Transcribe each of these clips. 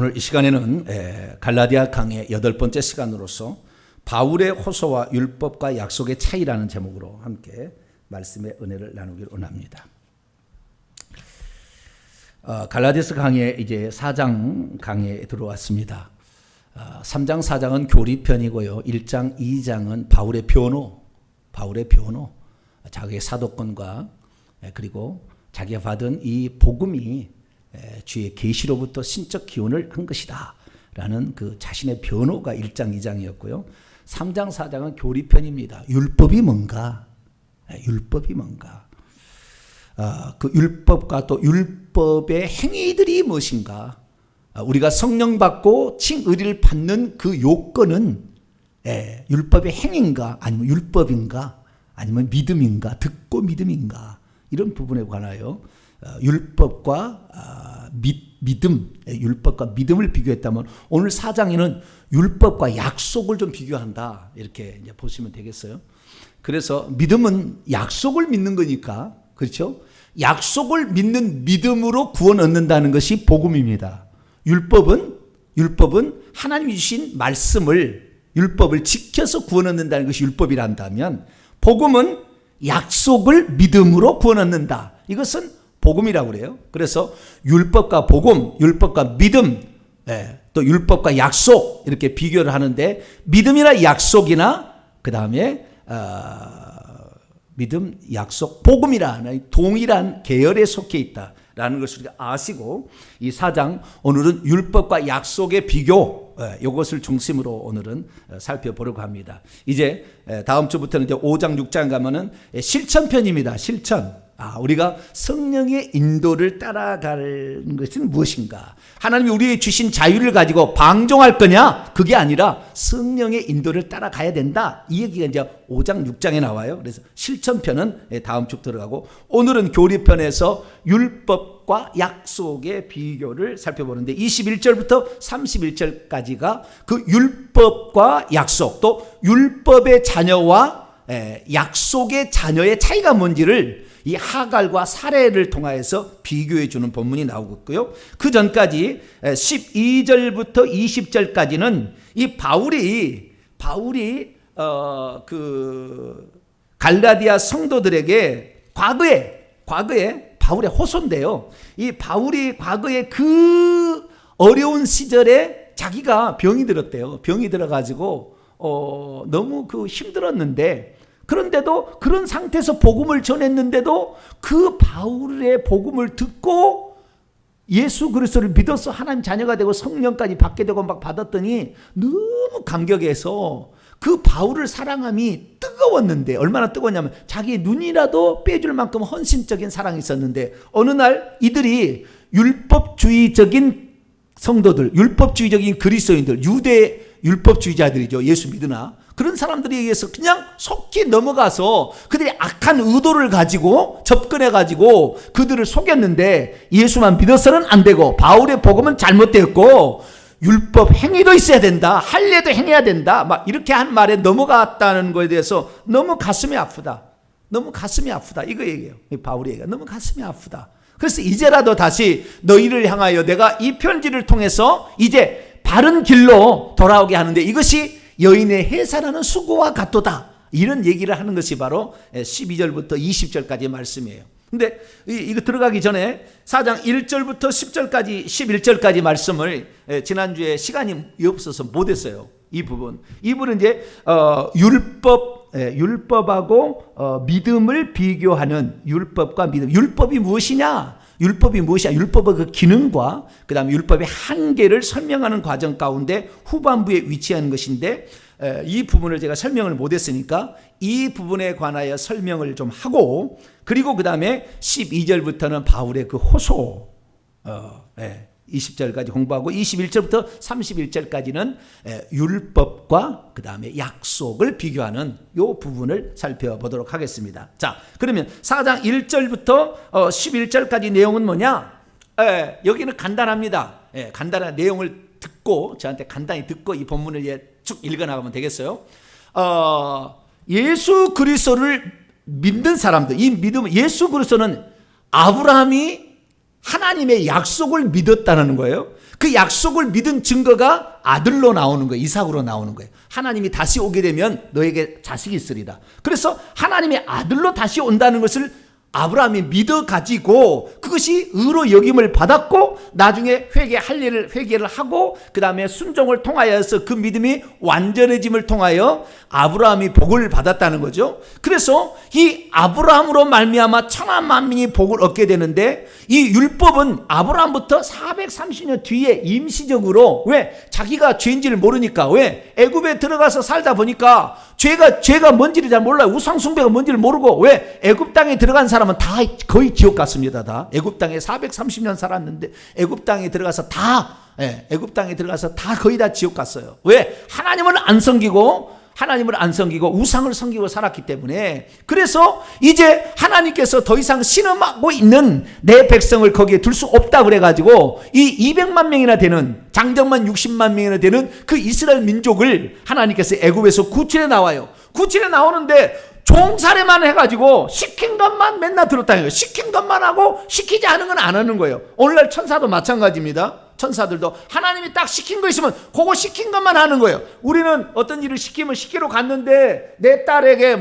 오늘 이 시간에는 갈라디아 강의 8번째 시간으로서 바울의 호소와 율법과 약속의 차이라는 제목으로 함께 말씀의 은혜를 나누기를 원합니다. 갈라디아서 강의 이제 4장 강의에 들어왔습니다. 3장 4장은 교리편이고요. 1장 2장은 바울의 변호, 자기의 사도권과 그리고 자기가 받은 이 복음이 주의 계시로부터 신적 기원을 한 것이다 라는 그 자신의 변호가 1장 2장이었고요. 3장 4장은 교리편입니다. 율법이 뭔가, 그 율법과 또 율법의 행위들이 무엇인가, 우리가 성령 받고 칭의를 받는 그 요건은 율법의 행위인가 아니면 율법인가 아니면 믿음인가, 듣고 믿음인가, 이런 부분에 관하여 율법과 믿음, 율법과 믿음을 비교했다면 오늘 4장에는 율법과 약속을 좀 비교한다, 이렇게 이제 보시면 되겠어요. 그래서 믿음은 약속을 믿는 거니까, 그렇죠? 약속을 믿는 믿음으로 구원 얻는다는 것이 복음입니다. 율법은 하나님이 주신 말씀을, 율법을 지켜서 구원 얻는다는 것이 율법이라 한다면, 복음은 약속을 믿음으로 구원 얻는다, 이것은 복음이라고 그래요. 그래서 율법과 복음, 율법과 믿음, 또 율법과 약속, 이렇게 비교를 하는데, 믿음이나 약속이나 그 다음에 믿음, 약속, 복음이라는 동일한 계열에 속해 있다라는 것을 우리가 아시고, 이 4장 오늘은 율법과 약속의 비교, 이것을 중심으로 오늘은 살펴보려고 합니다. 이제 다음 주부터는 이제 5장 6장 가면은 실천편입니다. 실천. 우리가 성령의 인도를 따라가는 것은 무엇인가? 하나님이 우리에게 주신 자유를 가지고 방종할 거냐? 그게 아니라 성령의 인도를 따라가야 된다, 이 얘기가 이제 5장 6장에 나와요. 그래서 실천편은 다음 주 들어가고, 오늘은 교리편에서 율법과 약속의 비교를 살펴보는데, 21절부터 31절까지가 그 율법과 약속, 또 율법의 자녀와 약속의 자녀의 차이가 뭔지를 이 하갈과 사례를 통하여서 비교해 주는 본문이 나오고 있고요. 그 전까지 12절부터 20절까지는 이 바울이 그 갈라디아 성도들에게 과거에 바울의 호소인데요. 이 바울이 과거에 그 어려운 시절에 자기가 병이 들었대요. 병이 들어가지고 너무 힘들었는데, 그런데도 그런 상태에서 복음을 전했는데도 그 바울의 복음을 듣고 예수 그리스도를 믿어서 하나님 자녀가 되고 성령까지 받게 되고 막 받았더니 너무 감격해서 그 바울을 사랑함이 뜨거웠는데, 얼마나 뜨거웠냐면 자기의 눈이라도 빼줄 만큼 헌신적인 사랑이 있었는데, 어느 날 이들이 율법주의적인 성도들, 율법주의적인 그리스도인들, 유대 율법주의자들이죠. 예수 믿으나 그런 사람들에 의해서 그냥 속히 넘어가서 그들이 악한 의도를 가지고 접근해가지고 그들을 속였는데, 예수만 믿어서는 안 되고 바울의 복음은 잘못되었고 율법 행위도 있어야 된다, 할례도 행해야 된다, 막 이렇게 한 말에 넘어갔다는 것에 대해서 너무 가슴이 아프다, 이거 얘기해요. 바울이 얘기해요. 너무 가슴이 아프다. 그래서 이제라도 다시 너희를 향하여 내가 이 편지를 통해서 이제 바른 길로 돌아오게 하는데, 이것이 여인의 해산하는 수고와 같도다, 이런 얘기를 하는 것이 바로 12절부터 20절까지의 말씀이에요. 근데 이거 들어가기 전에 4장 1절부터 10절까지 11절까지 말씀을 지난주에 시간이 없어서 못했어요. 이 부분은 이제 율법하고 믿음을 비교하는, 율법과 믿음. 율법이 무엇이냐? 율법의 그 기능과 그 다음에 율법의 한계를 설명하는 과정 가운데 후반부에 위치하는 것인데, 이 부분을 제가 설명을 못했으니까 이 부분에 관하여 설명을 좀 하고, 그리고 그 다음에 12절부터는 바울의 그 호소, 20절까지 공부하고 21절부터 31절까지는 율법과 그 다음에 약속을 비교하는 이 부분을 살펴보도록 하겠습니다. 자, 그러면 4장 1절부터 11절까지 내용은 뭐냐? 여기는 간단합니다. 간단한 내용을 듣고 저한테 간단히 듣고 이 본문을 쭉 읽어나가면 되겠어요. 예수 그리스도를 믿는 사람들, 이 믿음, 예수 그리스도는 아브라함이 하나님의 약속을 믿었다는 거예요. 그 약속을 믿은 증거가 아들로 나오는 거예요. 이삭으로 나오는 거예요. 하나님이 다시 오게 되면 너에게 자식이 있으리라. 그래서 하나님의 아들로 다시 온다는 것을 아브라함이 믿어가지고 그것이 의로 여김을 받았고 나중에 회개를 하고 그 다음에 순종을 통하여서 그 믿음이 완전해짐을 통하여 아브라함이 복을 받았다는 거죠. 그래서 이 아브라함으로 말미암아 천하 만민이 복을 얻게 되는데 이 율법은 아브라함부터 430년 뒤에 임시적으로 왜? 자기가 죄인지를 모르니까 왜? 애굽에 들어가서 살다 보니까 죄가 뭔지를 잘 몰라요. 우상숭배가 뭔지를 모르고 왜? 애굽 땅에 들어간 사람은 다 거의 지옥 같습니다. 다 애굽 땅에 430년 살았는데 애굽 땅에 들어가서 다 거의 다 지옥 갔어요. 왜? 하나님을 안 섬기고 우상을 섬기고 살았기 때문에. 그래서 이제 하나님께서 더 이상 신음하고 있는 내 백성을 거기에 둘 수 없다 그래가지고 이 200만 명이나 되는 장정만 60만 명이나 되는 그 이스라엘 민족을 하나님께서 애굽에서 구출해 나와요. 구출해 나오는데 종살이만 해가지고 시킨 것만 맨날 들었다는 거예요. 시킨 것만 하고 시키지 않은 건 안 하는 거예요. 오늘날 천사도 마찬가지입니다. 천사들도 하나님이 딱 시킨 거 있으면 그거 시킨 것만 하는 거예요. 우리는 어떤 일을 시키면 시키러 갔는데 내 딸에게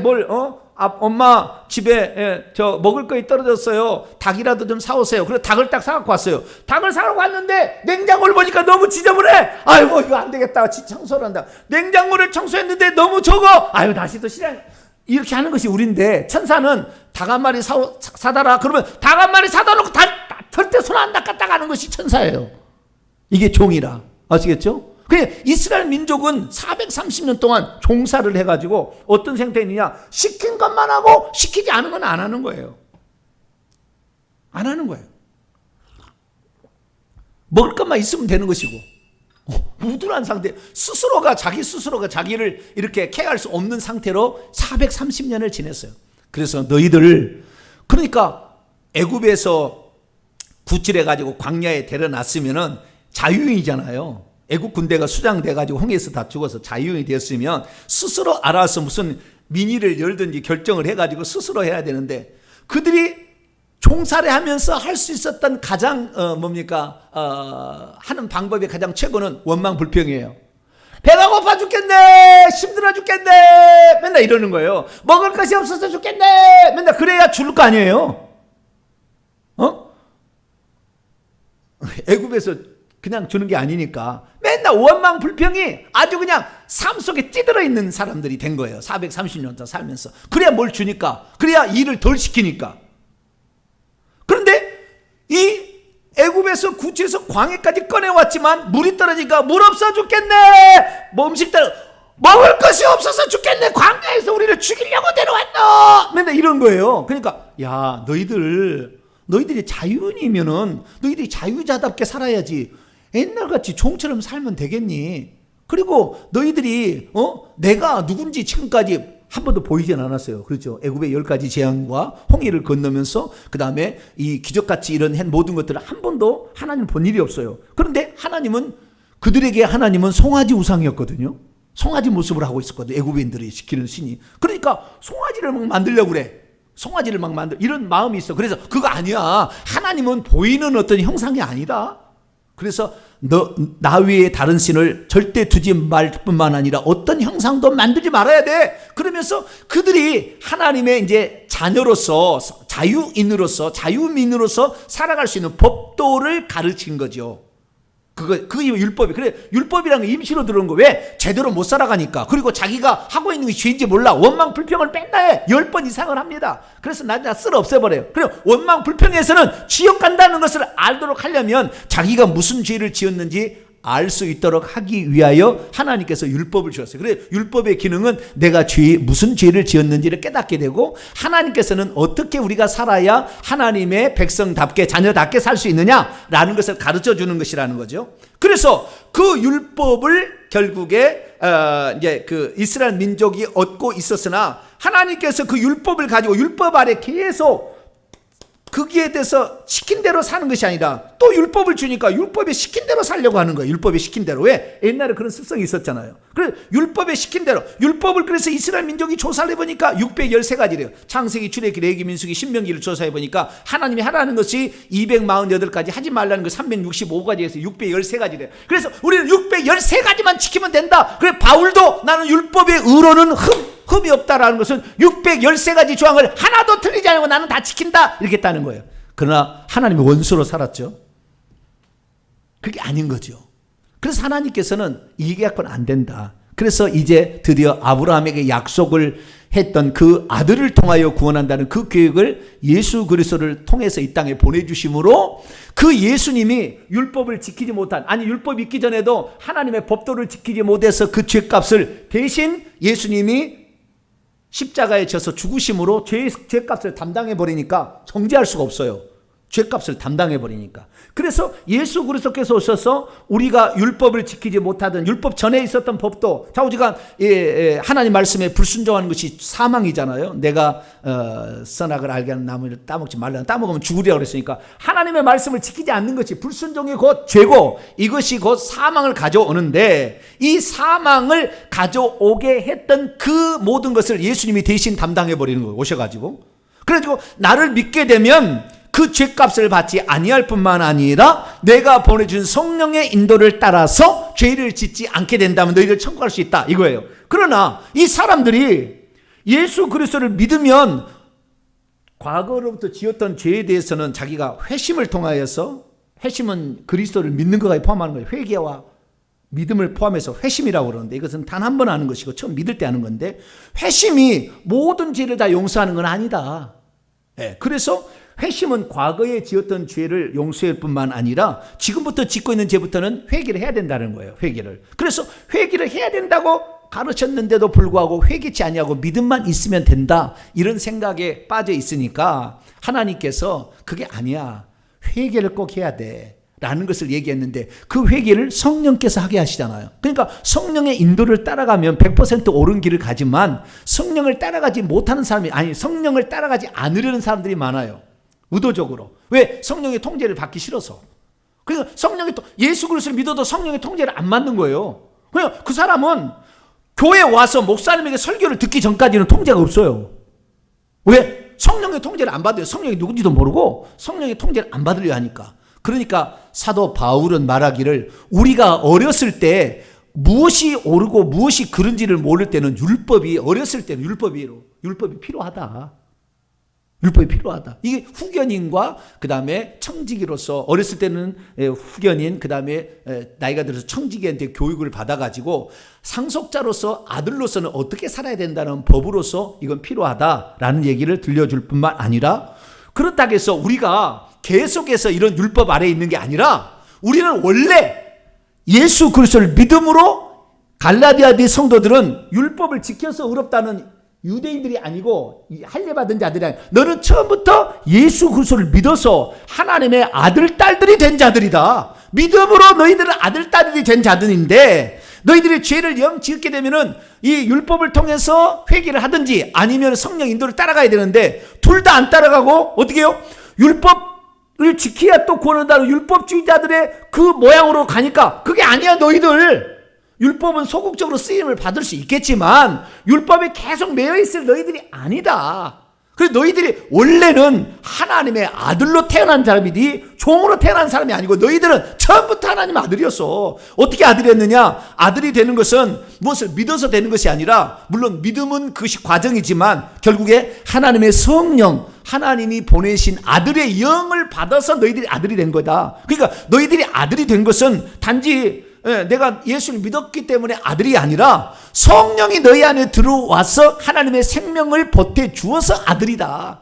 엄마 집에 먹을 거이 떨어졌어요. 닭이라도 좀 사오세요. 그래서 닭을 딱 사갖고 왔어요. 닭을 사러 갔는데 냉장고를 보니까 너무 지저분해. 아이고 이거 안 되겠다. 청소를 한다. 냉장고를 청소했는데 너무 적어. 아유 다시 또 시장. 이렇게 하는 것이 우리인데 천사는 닭 한 마리 사다라 그러면 닭 한 마리 사다 놓고 절대 손 안 닦았다 가는 것이 천사예요. 이게 종이라. 아시겠죠? 그래 이스라엘 민족은 430년 동안 종살을 해가지고 어떤 상태이냐, 시킨 것만 하고 시키지 않은 건 안 하는 거예요. 안 하는 거예요. 먹을 것만 있으면 되는 것이고 무둔한 상태, 자기 스스로가 자기를 이렇게 케어할 수 없는 상태로 430년을 지냈어요. 그래서 너희들, 그러니까 애굽에서 구출해가지고 광야에 데려놨으면은 자유인이잖아요. 애국 군대가 수장돼가지고 홍해에서 다 죽어서 자유인이 되었으면 스스로 알아서 무슨 민의를 열든지 결정을 해가지고 스스로 해야 되는데 그들이 종살이 하면서 할 수 있었던 가장 하는 방법의 가장 최고는 원망불평이에요. 배가 고파 죽겠네, 힘들어 죽겠네, 맨날 이러는 거예요. 먹을 것이 없어서 죽겠네, 맨날 그래야 죽을 거 아니에요. 애굽에서 그냥 주는 게 아니니까 맨날 원망불평이 아주 그냥 삶 속에 찌들어 있는 사람들이 된 거예요. 430년 더 살면서. 그래야 뭘 주니까, 그래야 일을 덜 시키니까. 그런데 이 애굽에서 구출해서 광해까지 꺼내왔지만 물이 떨어지니까 물 없어 죽겠네, 음식 먹을 것이 없어서 죽겠네, 광야에서 우리를 죽이려고 데려왔노, 맨날 이런 거예요. 그러니까 야 너희들이 자유인이면은 너희들이 자유자답게 살아야지 옛날같이 종처럼 살면 되겠니? 그리고 너희들이 내가 누군지 지금까지 한 번도 보이진 않았어요. 그렇죠? 애굽의 10가지 재앙과 홍해를 건너면서 그 다음에 이 기적같이 이런 모든 것들을 한 번도 하나님 본 일이 없어요. 그런데 그들에게 하나님은 송아지 우상이었거든요. 송아지 모습을 하고 있었거든요. 애굽인들이 시키는 신이. 그러니까 송아지를 막 만들려고 그래. 송아지를 막 이런 마음이 있어. 그래서 그거 아니야. 하나님은 보이는 어떤 형상이 아니다. 그래서 나 위에 다른 신을 절대 두지 말 뿐만 아니라 어떤 형상도 만들지 말아야 돼. 그러면서 그들이 하나님의 이제 자녀로서, 자유민으로서 살아갈 수 있는 법도를 가르친 거죠. 그게 율법이. 그래, 율법이라는 게 임시로 들어온 거. 왜? 제대로 못 살아가니까. 그리고 자기가 하고 있는 게 죄인지 몰라. 원망 불평을 맨날 해. 10번 이상을 합니다. 그래서 나중에 쓸어 없애버려요. 그리고 원망 불평에서는 지옥 간다는 것을 알도록 하려면 자기가 무슨 죄를 지었는지 알 수 있도록 하기 위하여 하나님께서 율법을 주었어요. 그래, 율법의 기능은 내가 무슨 죄를 지었는지를 깨닫게 되고, 하나님께서는 어떻게 우리가 살아야 하나님의 백성답게, 자녀답게 살 수 있느냐라는 것을 가르쳐 주는 것이라는 거죠. 그래서 그 율법을 결국에 이제 그 이스라엘 민족이 얻고 있었으나, 하나님께서 그 율법을 가지고 율법 아래 계속 거기에 대해서 시킨 대로 사는 것이 아니라 또 율법을 주니까 율법에 시킨 대로 살려고 하는 거예요. 율법에 시킨 대로. 왜? 옛날에 그런 습성이 있었잖아요. 그래서 율법에 시킨 대로, 율법을 그래서 이스라엘 민족이 조사를 해보니까 613가지래요. 창세기, 출애굽기, 레위기, 민수기, 신명기를 조사해보니까 하나님이 하라는 것이 248가지, 하지 말라는 거 365가지에서 613가지래요. 그래서 우리는 613가지만 지키면 된다. 그래 바울도 나는 율법의 의로는 흠이 없다라는 것은 613가지 조항을 하나도 틀리지 않고 나는 다 지킨다 이렇게 했다는 거예요. 그러나 하나님의 원수로 살았죠. 그게 아닌 거죠. 그래서 하나님께서는 이 계약은 안 된다. 그래서 이제 드디어 아브라함에게 약속을 했던 그 아들을 통하여 구원한다는 그 계획을 예수 그리스도를 통해서 이 땅에 보내주심으로 그 예수님이 율법을 지키지 못한, 아니 율법 있기 전에도 하나님의 법도를 지키지 못해서 그 죄값을 대신 예수님이 십자가에 져서 죽으심으로 죄값을 담당해 버리니까 정죄할 수가 없어요. 죄값을 담당해 버리니까. 그래서 예수 그리스도께서 오셔서 우리가 율법을 지키지 못하던, 율법 전에 있었던 법도, 자 우리가 하나님 말씀에 불순종하는 것이 사망이잖아요. 내가 선악을 알게 하는 나무를 따먹지 말라, 따먹으면 죽으리라고 그랬으니까 하나님의 말씀을 지키지 않는 것이 불순종이 곧 죄고 이것이 곧 사망을 가져오는데, 이 사망을 가져오게 했던 그 모든 것을 예수님이 대신 담당해 버리는 거예요. 오셔가지고. 그래가지고 나를 믿게 되면 그 죄값을 받지 아니할 뿐만 아니라 내가 보내준 성령의 인도를 따라서 죄를 짓지 않게 된다면 너희를 천국할 수 있다 이거예요. 그러나 이 사람들이 예수 그리스도를 믿으면 과거로부터 지었던 죄에 대해서는 자기가 회심을 통하여서, 회심은 그리스도를 믿는 것까지 포함하는 거예요. 회개와 믿음을 포함해서 회심이라고 그러는데 이것은 단 한 번 하는 것이고 처음 믿을 때 하는 건데, 회심이 모든 죄를 다 용서하는 건 아니다. 그래서 회심은 과거에 지었던 죄를 용서할 뿐만 아니라 지금부터 짓고 있는 죄부터는 회개를 해야 된다는 거예요. 회개를. 그래서 회개를 해야 된다고 가르쳤는데도 불구하고 회개치 아니하고 믿음만 있으면 된다, 이런 생각에 빠져 있으니까 하나님께서 그게 아니야, 회개를 꼭 해야 돼 라는 것을 얘기했는데, 그 회개를 성령께서 하게 하시잖아요. 그러니까 성령의 인도를 따라가면 100% 옳은 길을 가지만 성령을 따라가지 못하는 사람이, 아니 성령을 따라가지 않으려는 사람들이 많아요. 의도적으로. 왜? 성령의 통제를 받기 싫어서. 그러니까 성령의, 예수 그리스도를 믿어도 성령의 통제를 안 받는 거예요. 그냥 그 사람은 교회에 와서 목사님에게 설교를 듣기 전까지는 통제가 없어요. 왜? 성령의 통제를 안 받아요. 성령이 누군지도 모르고 성령의 통제를 안 받으려 하니까. 그러니까 사도 바울은 말하기를, 우리가 어렸을 때 무엇이 옳고 무엇이 그른지를 모를 때는 율법이, 어렸을 때는 율법이 필요하다. 율법이 필요하다. 이게 후견인과 그 다음에 청지기로서, 어렸을 때는 후견인, 그 다음에 나이가 들어서 청지기한테 교육을 받아가지고 상속자로서, 아들로서는 어떻게 살아야 된다는 법으로서 이건 필요하다라는 얘기를 들려줄 뿐만 아니라, 그렇다고 해서 우리가 계속해서 이런 율법 아래에 있는 게 아니라 우리는 원래 예수 그리스도를 믿음으로, 갈라디아의 성도들은 율법을 지켜서 의롭다는 유대인들이 아니고 할례받은 자들이 아니라 너는 처음부터 예수 그리스도를 믿어서 하나님의 아들 딸들이 된 자들이다. 믿음으로 너희들은 아들 딸들이 된 자들인데, 너희들이 죄를 영 지었게 되면은 이 율법을 통해서 회개를 하든지 아니면 성령 인도를 따라가야 되는데, 둘 다 안 따라가고 어떻게 해요? 율법을 지켜야 또 구원한다는 율법주의자들의 그 모양으로 가니까 그게 아니야. 너희들 율법은 소극적으로 쓰임을 받을 수 있겠지만 율법에 계속 매여 있을 너희들이 아니다. 그래서 너희들이 원래는 하나님의 아들로 태어난 사람이지 종으로 태어난 사람이 아니고, 너희들은 처음부터 하나님 아들이었어. 어떻게 아들이었느냐? 아들이 되는 것은 무엇을 믿어서 되는 것이 아니라, 물론 믿음은 그것이 과정이지만 결국에 하나님의 성령, 하나님이 보내신 아들의 영을 받아서 너희들이 아들이 된 거다. 그러니까 너희들이 아들이 된 것은 단지 내가 예수를 믿었기 때문에 아들이 아니라 성령이 너희 안에 들어와서 하나님의 생명을 보태 주어서 아들이다.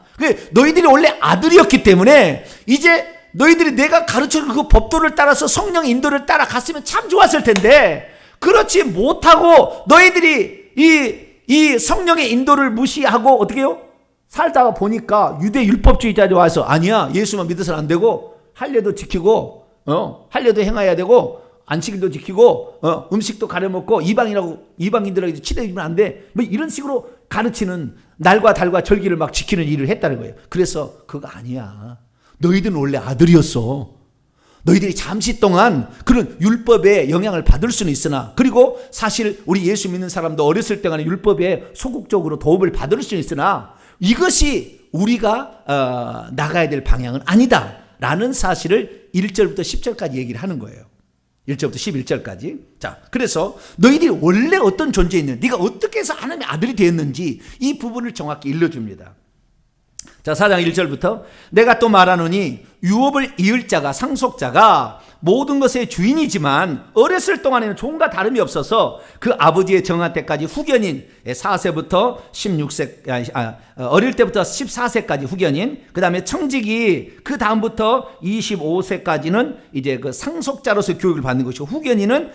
너희들이 원래 아들이었기 때문에 이제 너희들이 내가 가르쳐준 그 법도를 따라서 성령 인도를 따라갔으면 참 좋았을 텐데, 그렇지 못하고 너희들이 이 성령의 인도를 무시하고 어떻게 해요? 살다가 보니까 유대 율법주의자들이 와서, 아니야, 예수만 믿어서는 안 되고 할례도 지키고 할례도 행해야 되고 안식일도 지키고 음식도 가려 먹고 이방인들에게 치대주면 안 돼, 뭐 이런 식으로 가르치는 날과 달과 절기를 막 지키는 일을 했다는 거예요. 그래서 그거 아니야. 너희들은 원래 아들이었어. 너희들이 잠시 동안 그런 율법의 영향을 받을 수는 있으나, 그리고 사실 우리 예수 믿는 사람도 어렸을 때가는 율법에 소극적으로 도움을 받을 수는 있으나 이것이 우리가 나가야 될 방향은 아니다 라는 사실을 1절부터 10절까지 얘기를 하는 거예요. 1절부터 11절까지. 자, 그래서 너희들이 원래 어떤 존재였는지, 네가 어떻게 해서 하나님의 아들이 되었는지 이 부분을 정확히 일러줍니다. 자, 4장 1절부터 내가 또 말하노니 유업을 이을 자가, 상속자가 모든 것의 주인이지만 어렸을 동안에는 종과 다름이 없어서 그 아버지의 정한 때까지 후견인, 4세부터 16세, 어릴 때부터 14세까지 후견인, 그 다음에 청직이 그 다음부터 25세까지는 이제 그 상속자로서 교육을 받는 것이고, 후견인은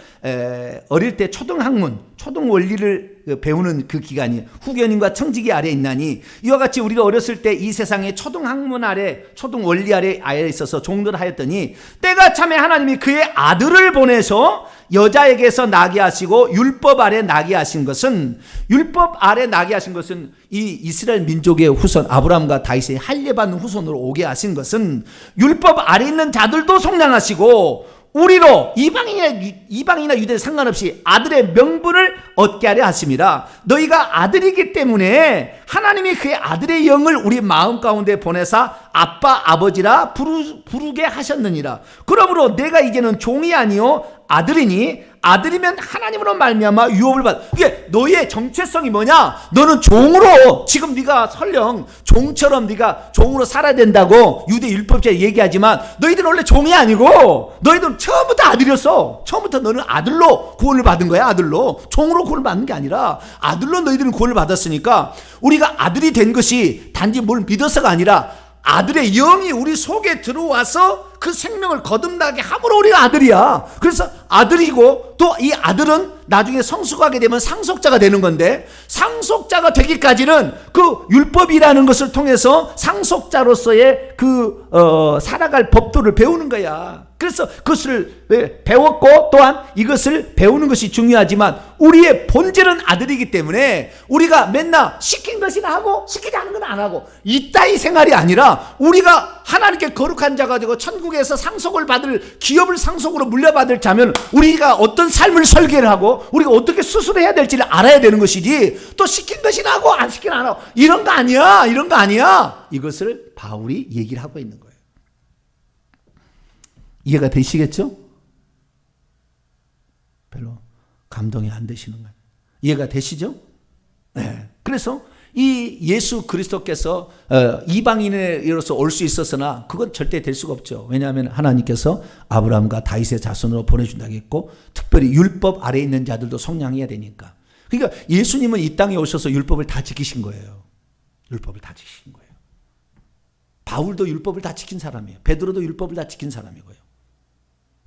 어릴 때 초등학문, 초등 원리를 배우는 그 기간이 후견인과 청직이 아래에 있나니, 이와 같이 우리가 어렸을 때 이 세상의 초등학문 아래, 초등 원리 아래에 있어서 종들을 하였더니 때가 참에 하나님이 그의 아들을 보내서 여자에게서 나게 하시고 율법 아래 나게 하신 것은, 율법 아래 나게 하신 것은 이 이스라엘 민족의 후손 아브라함과 다윗의 할례받는 후손으로 오게 하신 것은 율법 아래 있는 자들도 속량하시고 우리로 이방이나 유대 상관없이 아들의 명분을 얻게 하려 하심이라. 너희가 아들이기 때문에 하나님이 그의 아들의 영을 우리 마음 가운데 보내사 아빠 아버지라 부르게 하셨느니라. 그러므로 내가 이제는 종이 아니요 아들이니 아들이면 하나님으로 말미암아 유업을 받. 이게 너의 정체성이 뭐냐? 너는 종으로, 지금 네가 설령 종처럼 네가 종으로 살아야 된다고 유대 율법자에 얘기하지만 너희들은 원래 종이 아니고 너희들은 처음부터 아들이었어. 처음부터 너는 아들로 구원을 받은 거야. 아들로. 종으로 구원을 받는 게 아니라 아들로 너희들은 구원을 받았으니까, 우리가 아들이 된 것이 단지 뭘 믿어서가 아니라 아들의 영이 우리 속에 들어와서 그 생명을 거듭나게 함으로 우리가 아들이야. 그래서 아들이고, 또 이 아들은 나중에 성숙하게 되면 상속자가 되는 건데, 상속자가 되기까지는 그 율법이라는 것을 통해서 상속자로서의 살아갈 법도를 배우는 거야. 그래서 그것을 배웠고, 또한 이것을 배우는 것이 중요하지만 우리의 본질은 아들이기 때문에 우리가 맨날 시킨 것이나 하고 시키지 않은 건 안 하고 이따위 생활이 아니라, 우리가 하나님께 거룩한 자가 되고 천국에서 상속을 받을, 기업을 상속으로 물려받을 자면 우리가 어떤 삶을 설계를 하고 우리가 어떻게 수술해야 될지를 알아야 되는 것이지, 또 시킨 것이나 하고 안 시킨 안 하고 이런 거 아니야, 이런 거 아니야. 이것을 바울이 얘기를 하고 있는 거예요. 이해가 되시겠죠? 별로 감동이 안 되시는 거예요. 이해가 되시죠? 네. 그래서 이 예수 그리스도께서 이방인으로서 올 수 있었으나 그건 절대 될 수가 없죠. 왜냐하면 하나님께서 아브라함과 다윗의 자손으로 보내준다고 했고, 특별히 율법 아래에 있는 자들도 속량해야 되니까. 그러니까 예수님은 이 땅에 오셔서 율법을 다 지키신 거예요. 율법을 다 지키신 거예요. 바울도 율법을 다 지킨 사람이에요. 베드로도 율법을 다 지킨 사람이고요.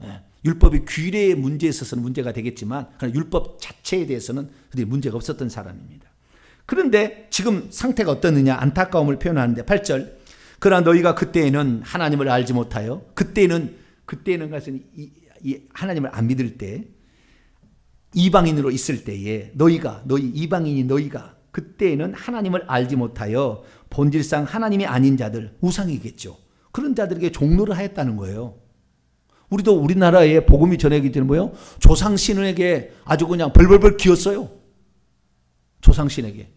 네. 율법이 규례의 문제에 있어서는 문제가 되겠지만, 그러나 율법 자체에 대해서는 문제가 없었던 사람입니다. 그런데 지금 상태가 어떻느냐, 안타까움을 표현하는데 8절, 그러나 너희가 그때에는 하나님을 알지 못하여, 그때는 것은 하나님을 안 믿을 때, 이방인으로 있을 때에 너희 이방인이 너희가 그때에는 하나님을 알지 못하여 본질상 하나님이 아닌 자들, 우상이겠죠. 그런 자들에게 종로를 하였다는 거예요. 우리도 우리나라에 복음이 전해지기 전에 뭐요? 조상신에게 아주 그냥 벌벌벌 기었어요. 조상신에게.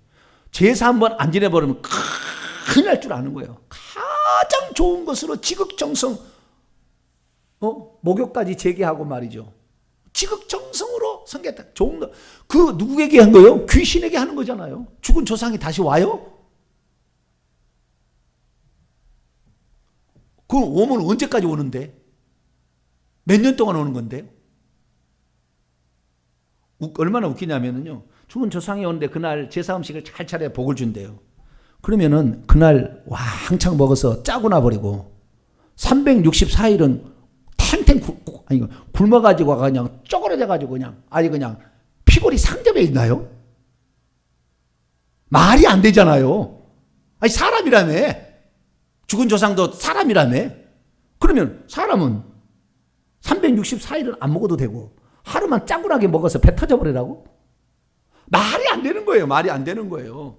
제사 한번 안 지내버리면 큰일 날 줄 아는 거예요. 가장 좋은 것으로 지극정성, 목욕까지 제기하고 말이죠. 지극정성으로 섬겼다. 좋은 거. 그 누구에게 한 거예요? 귀신에게 하는 거잖아요. 죽은 조상이 다시 와요? 그럼 오면 언제까지 오는데? 몇 년 동안 오는 건데요? 얼마나 웃기냐면요. 죽은 조상이 오는데 그날 제사 음식을 잘 차려야 복을 준대요. 그러면은 그날 왕창 먹어서 짜고 나버리고 364일은 탱탱 굶어가지고 그냥 쪼그러져가지고 그냥 피골이 상접해 있나요? 말이 안 되잖아요. 아니 사람이라며. 죽은 조상도 사람이라며. 그러면 사람은 364일은 안 먹어도 되고 하루만 짱구나게 먹어서 배 터져버리라고? 말이 안 되는 거예요. 말이 안 되는 거예요.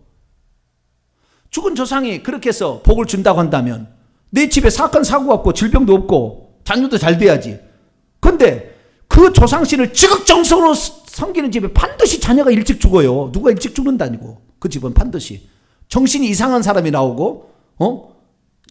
죽은 조상이 그렇게 해서 복을 준다고 한다면 내 집에 사건 사고 없고 질병도 없고 자녀도 잘 돼야지. 근데 그 조상신을 지극정성으로 섬기는 집에 반드시 자녀가 일찍 죽어요. 누가 일찍 죽는다니고. 그 집은 반드시 정신이 이상한 사람이 나오고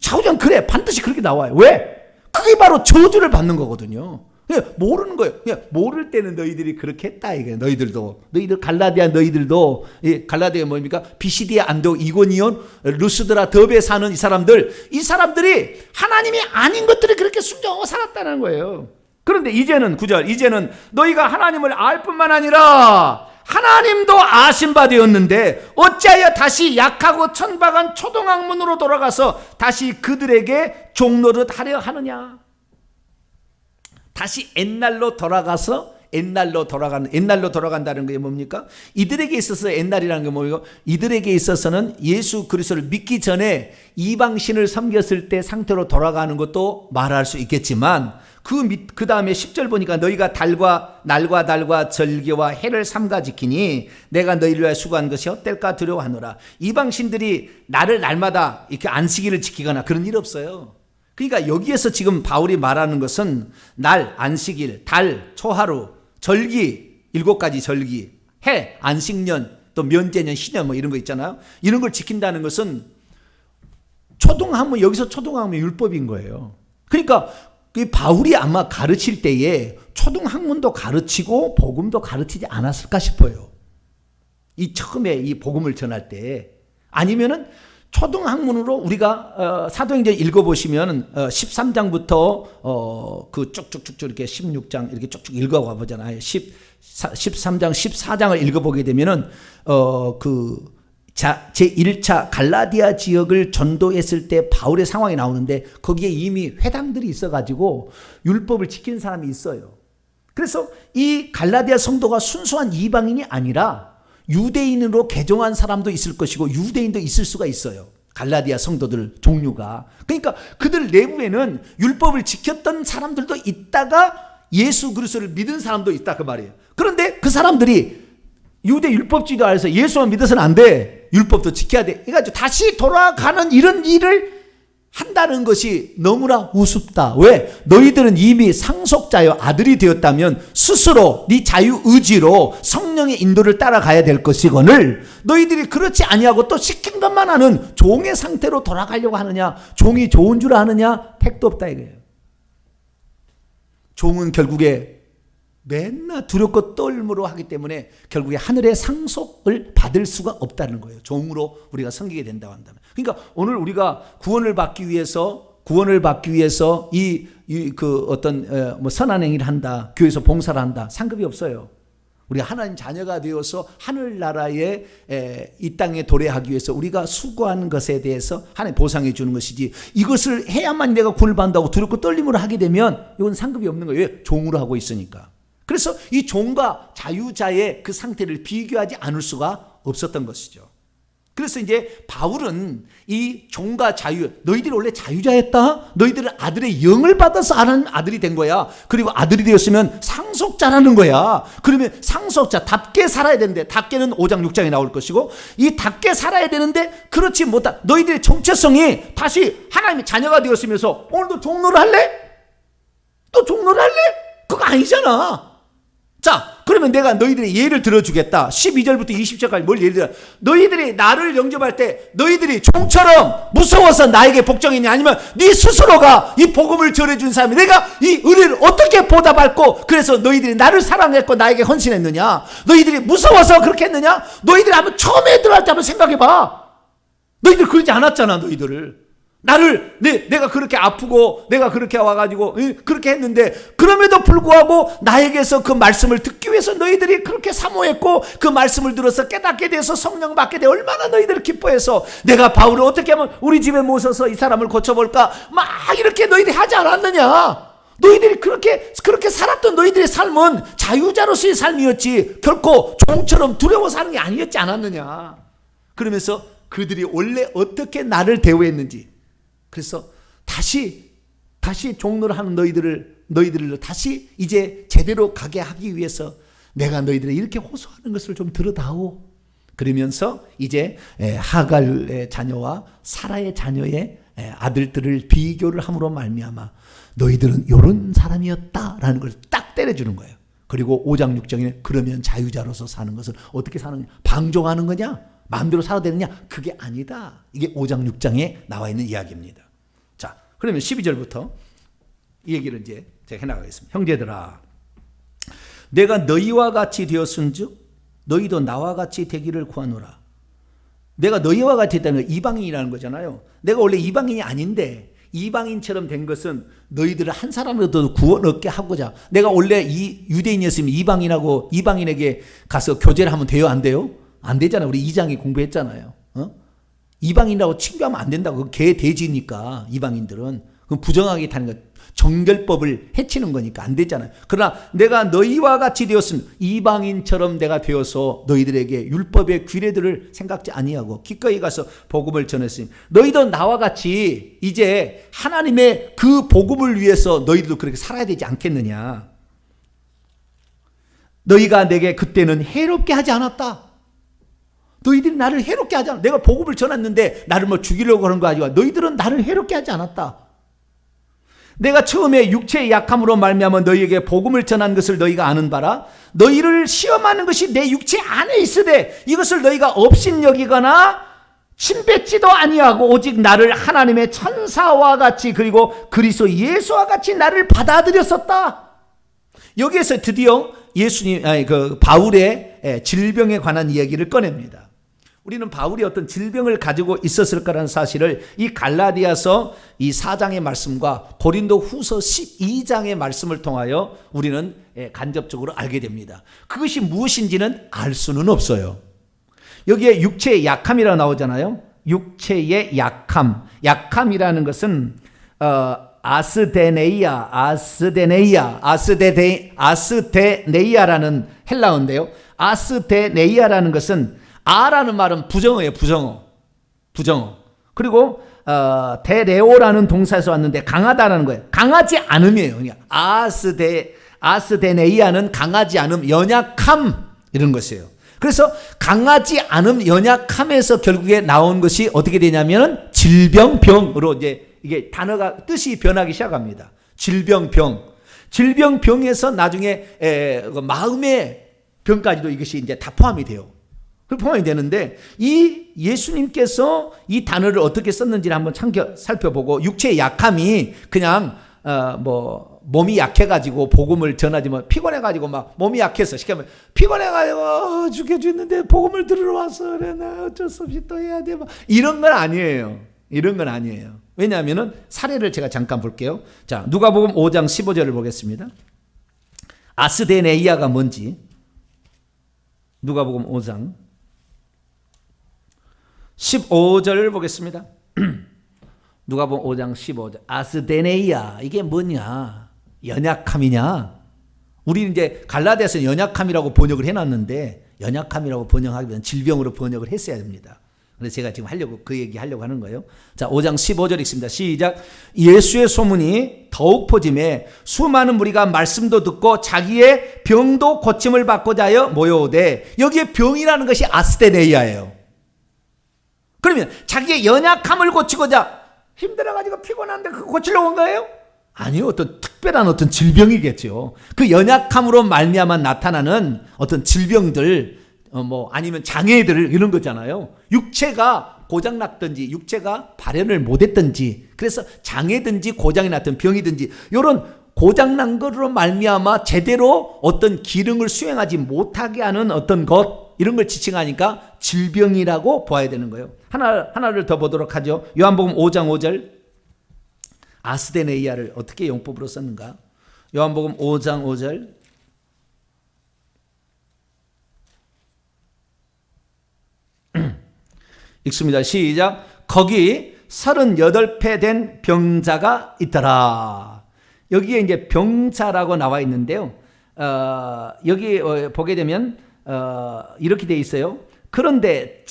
좌우장 그래 반드시 그렇게 나와요. 왜? 그게 바로 저주를 받는 거거든요. 그냥 모르는 거예요. 그냥 모를 때는 너희들이 그렇게 했다 이게. 너희들 갈라디아 너희들도 갈라디아 뭡니까? 비시디아 안디옥 이고니온 루스드라 더베 사는 이 사람들이 하나님이 아닌 것들이 그렇게 순종하고 살았다는 거예요. 그런데 이제는 9절 이제는 너희가 하나님을 알 뿐만 아니라 하나님도 아신 바 되었는데 어찌하여 다시 약하고 천박한 초동학문으로 돌아가서 다시 그들에게 종노릇 하려 하느냐. 다시 옛날로 돌아간다는 게 뭡니까? 이들에게 있어서 옛날이라는 게 뭐예요? 이들에게 있어서는 예수 그리스도를 믿기 전에 이방신을 섬겼을 때 상태로 돌아가는 것도 말할 수 있겠지만 그 다음에 10절 보니까 너희가 날과 달과 절기와 해를 삼가 지키니 내가 너희를 위하여 수고한 것이 헛될까 두려워하노라. 이방신들이 나를 날마다 이렇게 안식일을 지키거나 그런 일 없어요. 그러니까 여기에서 지금 바울이 말하는 것은 날, 안식일, 달, 초하루, 절기, 7가지 절기, 해, 안식년, 또 면제년, 신년 뭐 이런 거 있잖아요. 이런 걸 지킨다는 것은 여기서 초등학문 율법인 거예요. 그러니까 바울이 아마 가르칠 때에 초등학문도 가르치고 복음도 가르치지 않았을까 싶어요. 처음에 이 복음을 전할 때. 아니면은 초등학문으로 우리가 사도행전 읽어보시면 13장부터 그 쭉쭉쭉 이렇게 16장 이렇게 쭉쭉 읽어가 보잖아요. 13장 14장을 읽어보게 되면은 제1차 갈라디아 지역을 전도했을 때 바울의 상황이 나오는데 거기에 이미 회당들이 있어가지고 율법을 지킨 사람이 있어요. 그래서 이 갈라디아 성도가 순수한 이방인이 아니라 유대인으로 개종한 사람도 있을 것이고 유대인도 있을 수가 있어요. 갈라디아 성도들 종류가. 그러니까 그들 내부에는 율법을 지켰던 사람들도 있다가 예수 그리스도를 믿은 사람도 있다 그 말이에요. 그런데 그 사람들이 유대 율법주의도 안에서 예수만 믿어서는 안 돼. 율법도 지켜야 돼. 그러니까 다시 돌아가는 이런 일을 한다는 것이 너무나 우습다. 왜? 너희들은 이미 상속자여 아들이 되었다면 스스로 네 자유의지로 성령의 인도를 따라가야 될 것이거늘 너희들이 그렇지 아니하고 또 시킨 것만 하는 종의 상태로 돌아가려고 하느냐. 종이 좋은 줄 아느냐. 택도 없다 이거예요. 종은 결국에 맨날 두렵고 떨므로 하기 때문에 결국에 하늘의 상속을 받을 수가 없다는 거예요. 종으로 우리가 섬기게 된다고 한다면. 그러니까 오늘 우리가 구원을 받기 위해서 뭐 선한 행위를 한다, 교회에서 봉사를 한다, 상급이 없어요. 우리가 하나님 자녀가 되어서 하늘나라에 이 땅에 도래하기 위해서 우리가 수고하는 것에 대해서 하나님 보상해 주는 것이지 이것을 해야만 내가 구원을 받는다고 두렵고 떨림으로 하게 되면 이건 상급이 없는 거예요. 왜? 종으로 하고 있으니까. 그래서 이 종과 자유자의 그 상태를 비교하지 않을 수가 없었던 것이죠. 그래서 이제 바울은 이 종과 자유, 너희들이 원래 자유자였다? 너희들은 아들의 영을 받아서 아들이 된 거야. 그리고 아들이 되었으면 상속자라는 거야. 그러면 상속자답게 살아야 되는데, 답게는 5장 6장에 나올 것이고, 이 답게 살아야 되는데 그렇지 못한 너희들의 정체성이 다시 하나님의 자녀가 되었으면서 오늘도 종노를 할래? 또 종노를 할래? 그거 아니잖아. 자, 그러면 내가 너희들의 예를 들어주겠다. 12절부터 20절까지 뭘 예를 들어? 너희들이 나를 영접할 때 너희들이 종처럼 무서워서 나에게 복종했냐? 아니면 네 스스로가 이 복음을 전해준 사람이 내가 이 은혜를 어떻게 보답할고 그래서 너희들이 나를 사랑했고 나에게 헌신했느냐? 너희들이 무서워서 그렇게 했느냐? 너희들이 한번 처음에 들어갈 때 한번 생각해봐. 너희들 그러지 않았잖아. 너희들을 내가 그렇게 아프고 내가 그렇게 와가지고 그렇게 했는데 그럼에도 불구하고 나에게서 그 말씀을 듣기 위해서 너희들이 그렇게 사모했고 그 말씀을 들어서 깨닫게 돼서 성령 받게 돼 얼마나 너희들을 기뻐해서 내가 바울을 어떻게 하면 우리 집에 모셔서 이 사람을 고쳐볼까 막 이렇게 너희들이 하지 않았느냐. 너희들이 그렇게 살았던 너희들의 삶은 자유자로서의 삶이었지 결코 종처럼 두려워 사는 게 아니었지 않았느냐. 그러면서 그들이 원래 어떻게 나를 대우했는지 그래서 다시 종로를 하는 너희들을 다시 이제 제대로 가게 하기 위해서 내가 너희들을 이렇게 호소하는 것을 좀 들어다오. 그러면서 이제 하갈의 자녀와 사라의 자녀의 아들들을 비교를 함으로 말미암아 너희들은 이런 사람이었다라는 걸 딱 때려주는 거예요. 그리고 5장 6장에 그러면 자유자로서 사는 것은 어떻게 사느냐? 방종하는 거냐? 마음대로 살아야 되느냐? 그게 아니다. 이게 5장 6장에 나와 있는 이야기입니다. 자, 그러면 12절부터 이 얘기를 이제 제가 해나가겠습니다. 형제들아, 내가 너희와 같이 되었은즉 너희도 나와 같이 되기를 구하노라. 내가 너희와 같이 됐다는 건 이방인이라는 거잖아요. 내가 원래 이방인이 아닌데 이방인처럼 된 것은 너희들을 한 사람이라도 구원 얻게 하고자. 내가 원래 이 유대인이었으면 이방인하고 이방인에게 가서 교제를 하면 돼요? 안 돼요? 안 되잖아요. 우리 2장에 공부했잖아요. 이방인이라고 친구하면 안 된다고. 개 돼지니까 이방인들은. 그럼 부정하게 타는 거. 정결법을 해치는 거니까 안 되잖아요. 그러나 내가 너희와 같이 되었으면 이방인처럼 내가 되어서 너희들에게 율법의 규례들을 생각지 아니하고 기꺼이 가서 복음을 전했으니 너희도 나와 같이 이제 하나님의 그 복음을 위해서 너희들도 그렇게 살아야 되지 않겠느냐. 너희가 내게 그때는 해롭게 하지 않았다. 너희들이 나를 해롭게 하지 않았다. 내가 복음을 전했는데 나를 뭐 죽이려고 하는 거 아니고 너희들은 나를 해롭게 하지 않았다. 내가 처음에 육체의 약함으로 말미암아 너희에게 복음을 전한 것을 너희가 아는 바라. 너희를 시험하는 것이 내 육체 안에 있으되 이것을 너희가 업신여기거나 침뱉지도 아니하고 오직 나를 하나님의 천사와 같이 그리고 그리스도 예수와 같이 나를 받아들였었다. 여기에서 드디어 바울의 질병에 관한 이야기를 꺼냅니다. 우리는 바울이 어떤 질병을 가지고 있었을 거라는 사실을 이 갈라디아서 이 4장의 말씀과 고린도 후서 12장의 말씀을 통하여 우리는 간접적으로 알게 됩니다. 그것이 무엇인지는 알 수는 없어요. 여기에 육체의 약함이라고 나오잖아요. 육체의 약함. 약함이라는 것은 아스데네이아라는 헬라어인데요. 아스데네이아라는 것은 아라는 말은 부정어예요. 부정어. 그리고 데레오라는 동사에서 왔는데 강하다라는 거예요. 강하지 않음이에요. 아스데네이아는 강하지 않음, 연약함 이런 것이에요. 그래서 강하지 않음, 연약함에서 결국에 나온 것이 어떻게 되냐면 질병병으로 이제 이게 단어가 뜻이 변하기 시작합니다. 질병병에서 나중에 마음의 병까지도 이것이 이제 다 포함이 돼요. 포함이 되는데 이 예수님께서 이 단어를 어떻게 썼는지를 한번 살펴보고 육체의 약함이 그냥 몸이 약해가지고 복음을 전하지 뭐 피곤해가지고 막 몸이 약해서 시키면 피곤해가지고 죽겠는데 복음을 들으러 왔어 그래 나 어쩔 수 없이 또 해야 돼 막 이런 건 아니에요. 왜냐하면은 사례를 제가 잠깐 볼게요. 자, 누가복음 5장 15절을 보겠습니다. 아스데네이아가 뭔지 누가복음 5장 15절을 보겠습니다. 누가복음 5장 15절. 아스데네이아 이게 뭐냐? 연약함이냐? 우리는 이제 갈라디아서는 연약함이라고 번역을 해놨는데 연약함이라고 번역하기보다는 질병으로 번역을 했어야 됩니다. 그래서 제가 지금 그 얘기 하려고 하는 거예요. 자, 5장 15절 읽습니다. 시작. 예수의 소문이 더욱 퍼짐에 수많은 무리가 말씀도 듣고 자기의 병도 고침을 받고자 하여 모여오되 여기에 병이라는 것이 아스데네이아예요. 그러면 자기의 연약함을 고치고자 힘들어가지고 피곤한데 그거 고치려고 온 거예요? 아니요. 어떤 특별한 어떤 질병이겠죠. 그 연약함으로 말미암아 나타나는 어떤 질병들 아니면 장애들 이런 거잖아요. 육체가 고장났든지 육체가 발현을 못했든지 그래서 장애든지 고장이 났든 병이든지 이런 고장난 것으로 말미암아 제대로 어떤 기능을 수행하지 못하게 하는 어떤 것 이런 걸 지칭하니까 질병이라고 봐야 되는 거예요. 하나를 더 보도록 하죠. 요한복음 5장 5절 아스데네이아를 어떻게 용법으로 썼는가? 요한복음 5장 5절 읽습니다. 시작. 거기 38배 된 병자가 있더라. 여기에 이제 병자라고 나와 있는데요. 여기 보게 되면 이렇게 돼 있어요. 그런데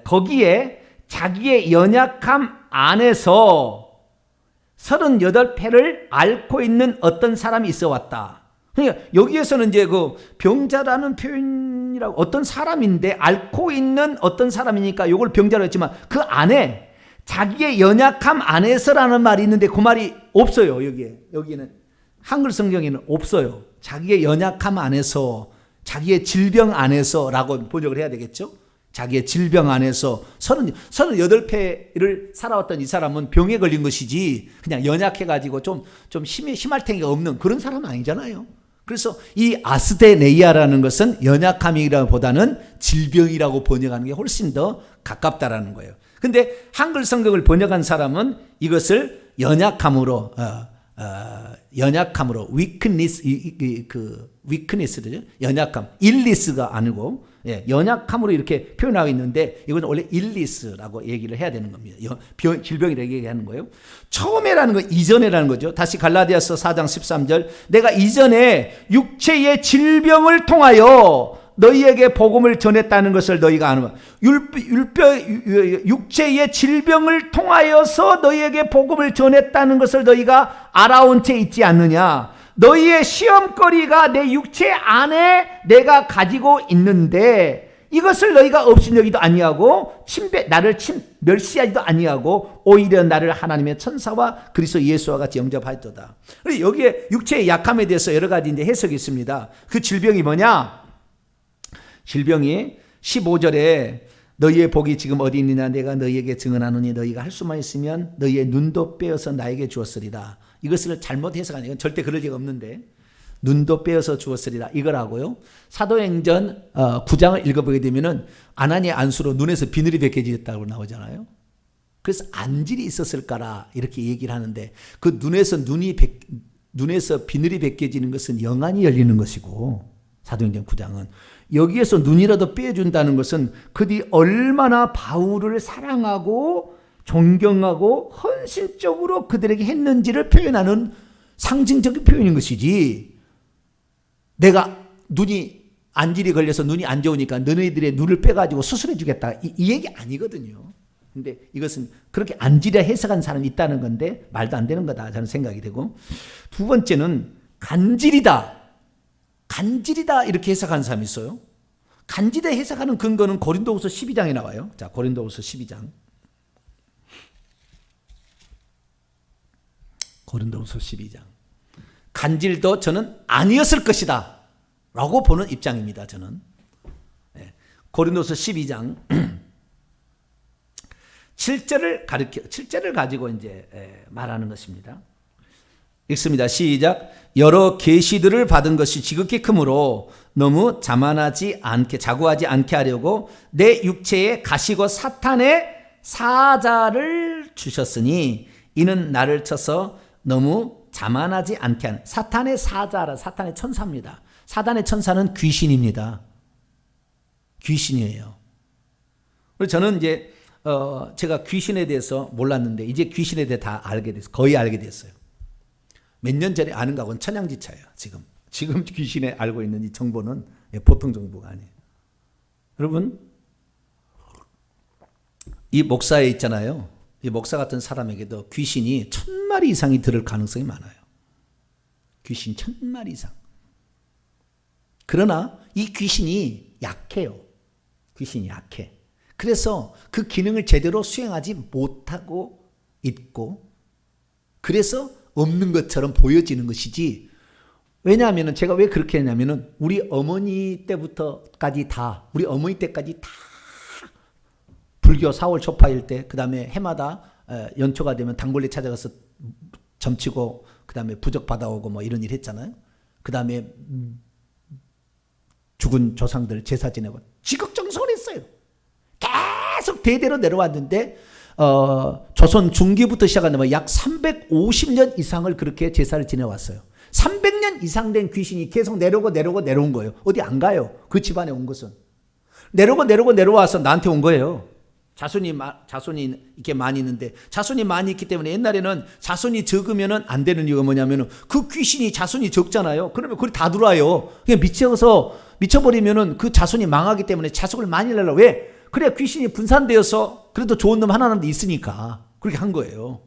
거기에 자기의 연약함 안에서 38패를 앓고 있는 어떤 사람이 있어 왔다. 그러니까 여기에서는 이제 그 병자라는 표현 병이라고 어떤 사람인데 앓고 있는 어떤 사람이니까 이걸 병자라고 했지만 그 안에 자기의 연약함 안에서라는 말이 있는데 그 말이 없어요. 여기는 한글 성경에는 없어요. 자기의 연약함 안에서, 자기의 질병 안에서라고 번역을 해야 되겠죠. 자기의 질병 안에서 38회를 살아왔던 이 사람은 병에 걸린 것이지 그냥 연약해가지고 좀 심할 탱이가 없는 그런 사람은 아니잖아요. 그래서 이 아스데네이아라는 것은 연약함이라보다는 질병이라고 번역하는 게 훨씬 더 가깝다라는 거예요. 근데 한글 성경을 번역한 사람은 이것을 연약함으로 weakness죠. 연약함, illness가 아니고 연약함으로 이렇게 표현하고 있는데 이건 원래 illness라고 얘기를 해야 되는 겁니다. 질병이라고 얘기하는 거예요. 처음에라는 건 이전에라는 거죠. 다시 갈라디아서 4장 13절 내가 이전에 육체의 질병을 통하여 너희에게 복음을 전했다는 것을 너희가 아는 육체의 질병을 통하여서 너희에게 복음을 전했다는 것을 너희가 알아온 채 있지 않느냐. 너희의 시험거리가 내 육체 안에 내가 가지고 있는데 이것을 너희가 없인 여기도 아니하고 나를 멸시하지도 아니하고 오히려 나를 하나님의 천사와 그리스도 예수와 같이 영접하였도다. 여기에 육체의 약함에 대해서 여러 가지 이제 해석이 있습니다. 그 질병이 뭐냐? 질병이 15절에 너희의 복이 지금 어디 있느냐 내가 너희에게 증언하노니 너희가 할 수만 있으면 너희의 눈도 빼어서 나에게 주었으리라. 이것을 잘못 해석하는 건 절대 그럴 리가 없는데 눈도 빼어서 주었으리라 이거라고요. 사도행전 9장을 읽어보게 되면은 아나니아 안수로 눈에서 비늘이 벗겨졌다고 나오잖아요. 그래서 안질이 있었을까라 이렇게 얘기를 하는데 그 눈에서 비늘이 벗겨지는 것은 영안이 열리는 것이고 사도행전 9장은 여기에서 눈이라도 빼준다는 것은 그들이 얼마나 바울을 사랑하고 존경하고 헌신적으로 그들에게 했는지를 표현하는 상징적인 표현인 것이지 내가 눈이 안질이 걸려서 눈이 안 좋으니까 너희들의 눈을 빼가지고 수술해 주겠다 이 얘기 아니거든요. 근데 이것은 그렇게 안질이라 해석한 사람이 있다는 건데 말도 안 되는 거다 저는 생각이 되고 두 번째는 간질이다 이렇게 해석하는 사람이 있어요. 간질이다 해석하는 근거는 고린도후서 12장에 나와요. 자, 고린도후서 12장. 고린도후서 12장. 간질도 저는 아니었을 것이다 라고 보는 입장입니다. 저는. 고린도후서 12장 7절을 가지고 이제 말하는 것입니다. 읽습니다. 시작. 여러 계시들을 받은 것이 지극히 크므로 너무 자고하지 않게 하려고 내 육체에 가시고 사탄의 사자를 주셨으니 이는 나를 쳐서 너무 자만하지 않게 하는 사탄의 사자라 사탄의 천사입니다. 사탄의 천사는 귀신입니다. 귀신이에요. 그래서 저는 이제 제가 귀신에 대해서 몰랐는데 이제 귀신에 대해 다 알게 됐어요. 거의 알게 됐어요. 몇 년 전에 아는 거하고는 천양지차예요. 지금 귀신에 알고 있는 이 정보는 보통 정보가 아니에요. 여러분 이 목사에 있잖아요. 이 목사 같은 사람에게도 귀신이 1000마리 이상이 들을 가능성이 많아요. 귀신 1000마리 이상. 그러나 이 귀신이 약해요. 귀신이 약해. 그래서 그 기능을 제대로 수행하지 못하고 있고 그래서 없는 것처럼 보여지는 것이지. 왜냐하면 제가 왜 그렇게 했냐면은 우리 어머니 때까지 다 불교 4월 초파일 때 그다음에 해마다 연초가 되면 단골리 찾아가서 점치고 그다음에 부적 받아오고 뭐 이런 일 했잖아요. 그다음에 죽은 조상들 제사 지내고 지극정성을 했어요. 계속 대대로 내려왔는데 조선 중기부터 시작하면 약 350년 이상을 그렇게 제사를 지내왔어요. 300년 이상 된 귀신이 계속 내려온 거예요. 어디 안 가요. 그 집안에 온 것은. 내려와서 나한테 온 거예요. 자손이 이렇게 많이 있는데 자손이 많이 있기 때문에 옛날에는 자손이 적으면 안 되는 이유가 뭐냐면 그 귀신이 자손이 적잖아요. 그러면 그게 다 들어와요. 그냥 미쳐버리면 그 자손이 망하기 때문에 자손을 많이 내려고. 왜? 그래 귀신이 분산되어서 그래도 좋은 놈 하나라도 있으니까 그렇게 한 거예요.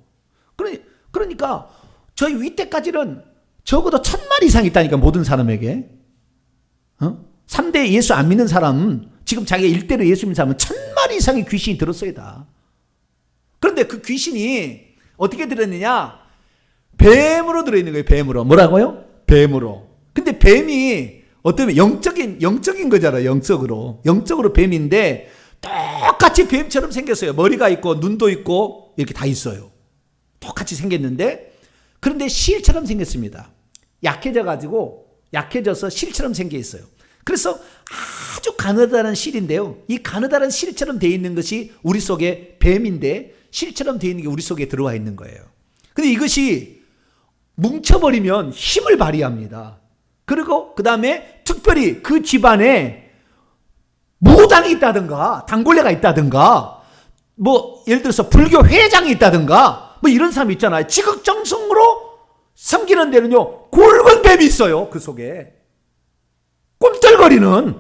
그러니까 저희 위 때까지는 적어도 1000마리 이상 있다니까 모든 사람에게. 3대 예수 안 믿는 사람은 지금 자기가 일대로 예수 믿는 사람은 1000마리 이상의 귀신이 들었어야 다. 그런데 그 귀신이 어떻게 들었느냐? 뱀으로 들어있는 거예요. 뱀으로. 뭐라고요? 뱀으로. 근데 뱀이 어쩌면 영적인 거잖아요. 영적으로 뱀인데 똑같이 뱀처럼 생겼어요. 머리가 있고 눈도 있고 이렇게 다 있어요. 똑같이 생겼는데 그런데 실처럼 생겼습니다. 약해져서 실처럼 생겨 있어요. 그래서 아주 가느다란 실인데요. 이 가느다란 실처럼 되어 있는 것이 우리 속에 뱀인데 실처럼 되어 있는 게 우리 속에 들어와 있는 거예요. 근데 이것이 뭉쳐버리면 힘을 발휘합니다. 그리고 그 다음에 특별히 그 집안에 무당이 있다든가 단골레가 있다든가 뭐 예를 들어서 불교 회장이 있다든가 뭐 이런 사람 있잖아요. 지극정성으로 섬기는 데는요 굵은 뱀이 있어요. 그 속에 꿈틀거리는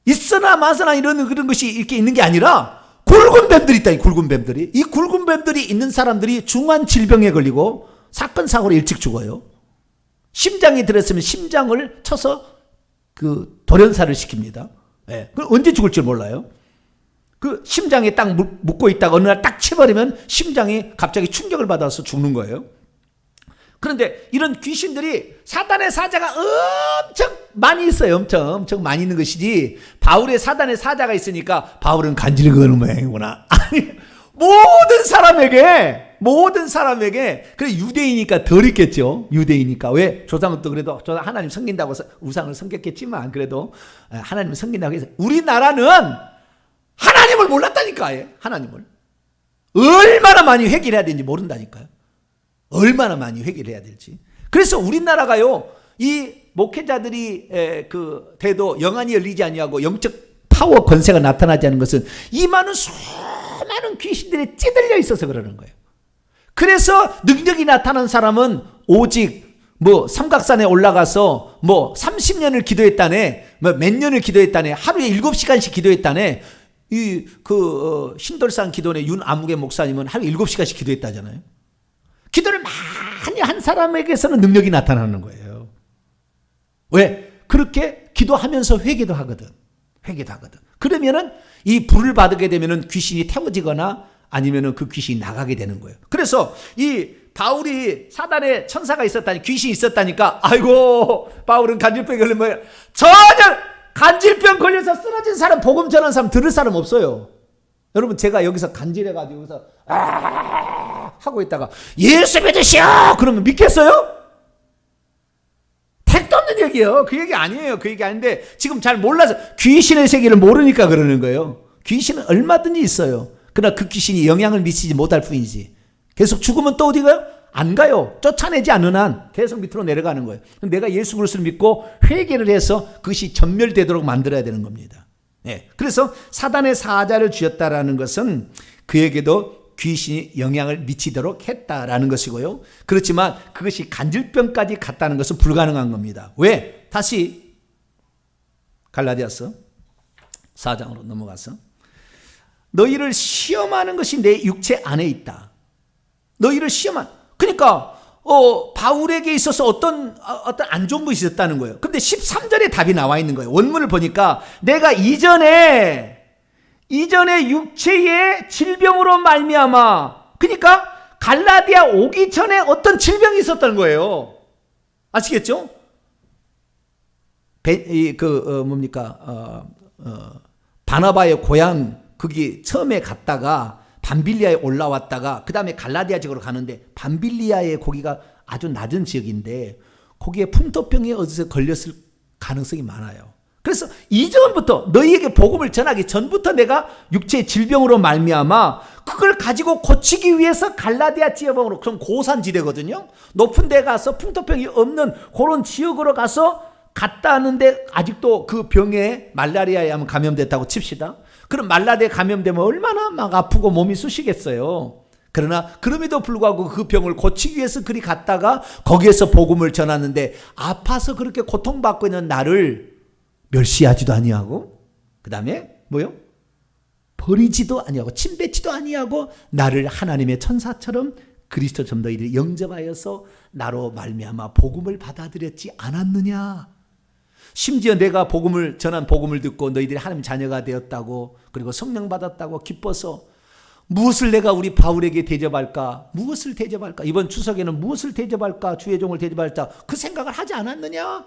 있으나 마서나 이런 그런 것이 이렇게 있는 게 아니라 굵은 뱀들이 있다. 이 굵은 뱀들이. 이 굵은 뱀들이 있는 사람들이 중한 질병에 걸리고 사건 사고로 일찍 죽어요. 심장이 들었으면 심장을 쳐서 그 돌연사를 시킵니다. 예. 그럼 언제 죽을지 몰라요. 그 심장에 딱 묶고 있다가 어느 날 딱 치버리면 심장이 갑자기 충격을 받아서 죽는 거예요. 그런데 이런 귀신들이 사단의 사자가 엄청 많이 있어요. 엄청 많이 있는 것이지. 바울의 사단의 사자가 있으니까 바울은 간질이 그는 모양이구나. 아니, 모든 사람에게 그래 유대이니까 덜 있겠죠. 유대이니까. 왜? 조상은 또 그래도 조상 하나님 섬긴다고 우상을 섬겼겠지만 그래도 하나님 섬긴다고 해서 우리나라는 하나님을 몰랐다니까요. 하나님을. 얼마나 많이 회개를 해야 되는지 모른다니까요. 얼마나 많이 회개를 해야 될지. 그래서 우리나라가요, 이 목회자들이 그 대도 영안이 열리지 아니하고 영적 파워 권세가 나타나지 않는 것은 이 많은 수많은 귀신들이 찌들려 있어서 그러는 거예요. 그래서 능력이 나타난 사람은 오직 뭐 삼각산에 올라가서 뭐 30년을 기도했다네, 뭐 몇 년을 기도했다네, 하루에 7시간씩 기도했다네. 신돌산 기도원의 윤아무개 목사님은 하루에 7시간씩 기도했다잖아요. 기도를 많이 한 사람에게서는 능력이 나타나는 거예요. 왜? 그렇게 기도하면서 회개도 하거든. 그러면은 이 불을 받게 되면은 귀신이 태워지거나 아니면은 그 귀신이 나가게 되는 거예요. 그래서 이 바울이 사단에 천사가 있었다니, 귀신이 있었다니까, 아이고, 바울은 간질병 걸리면 뭐예요? 전혀 간질병 걸려서 쓰러진 사람, 복음 전하는 사람 들을 사람 없어요. 여러분, 제가 여기서 간질해가지고 여기서 하고 있다가 예수 믿으시오! 그러면 믿겠어요? 택도 없는 얘기예요. 그 얘기 아니에요. 그 얘기 아닌데 지금 잘 몰라서 귀신의 세계를 모르니까 그러는 거예요. 귀신은 얼마든지 있어요. 그러나 그 귀신이 영향을 미치지 못할 뿐이지. 계속 죽으면 또 어디 가요? 안 가요. 쫓아내지 않는 한 계속 밑으로 내려가는 거예요. 내가 예수 그리스도를 믿고 회개를 해서 그것이 전멸되도록 만들어야 되는 겁니다. 네. 그래서 사단의 사자를 쥐었다라는 것은 그에게도 귀신이 영향을 미치도록 했다라는 것이고요. 그렇지만 그것이 간질병까지 갔다는 것은 불가능한 겁니다. 왜? 다시 갈라디아서 4장으로 넘어가서 너희를 시험하는 것이 내 육체 안에 있다. 너희를 그러니까 바울에게 있어서 어떤 안 좋은 것이 있었다는 거예요. 그런데 13절에 답이 나와 있는 거예요. 원문을 보니까 내가 이전에 육체의 질병으로 말미암아, 그러니까 갈라디아 오기 전에 어떤 질병이 있었다는 거예요. 아시겠죠? 바나바의 고향 거기 처음에 갔다가 밤빌리아에 올라왔다가 그 다음에 갈라디아 지역으로 가는데 밤빌리아의 거기가 아주 낮은 지역인데 거기에 풍토병이 어디서 걸렸을 가능성이 많아요. 그래서 이전부터 너희에게 복음을 전하기 전부터 내가 육체의 질병으로 말미암아 그걸 가지고 고치기 위해서 갈라디아 지역으로, 그럼 고산지대거든요. 높은 데 가서 풍토병이 없는 그런 지역으로 갔다 하는데 아직도 그 병에 말라리아에 한번 감염됐다고 칩시다. 그럼 말라리아에 감염되면 얼마나 막 아프고 몸이 쑤시겠어요. 그러나 그럼에도 불구하고 그 병을 고치기 위해서 그리 갔다가 거기에서 복음을 전하는데 아파서 그렇게 고통받고 있는 나를 멸시하지도 아니하고, 그 다음에 뭐요? 버리지도 아니하고 침뱉지도 아니하고 나를 하나님의 천사처럼 그리스도처럼 너희를 영접하여서 나로 말미암아 복음을 받아들였지 않았느냐. 심지어 내가 복음을 전한 복음을 듣고 너희들이 하나님 자녀가 되었다고, 그리고 성령 받았다고 기뻐서 무엇을 내가 우리 바울에게 대접할까? 무엇을 대접할까? 이번 추석에는 무엇을 대접할까? 주의 종을 대접할까? 그 생각을 하지 않았느냐?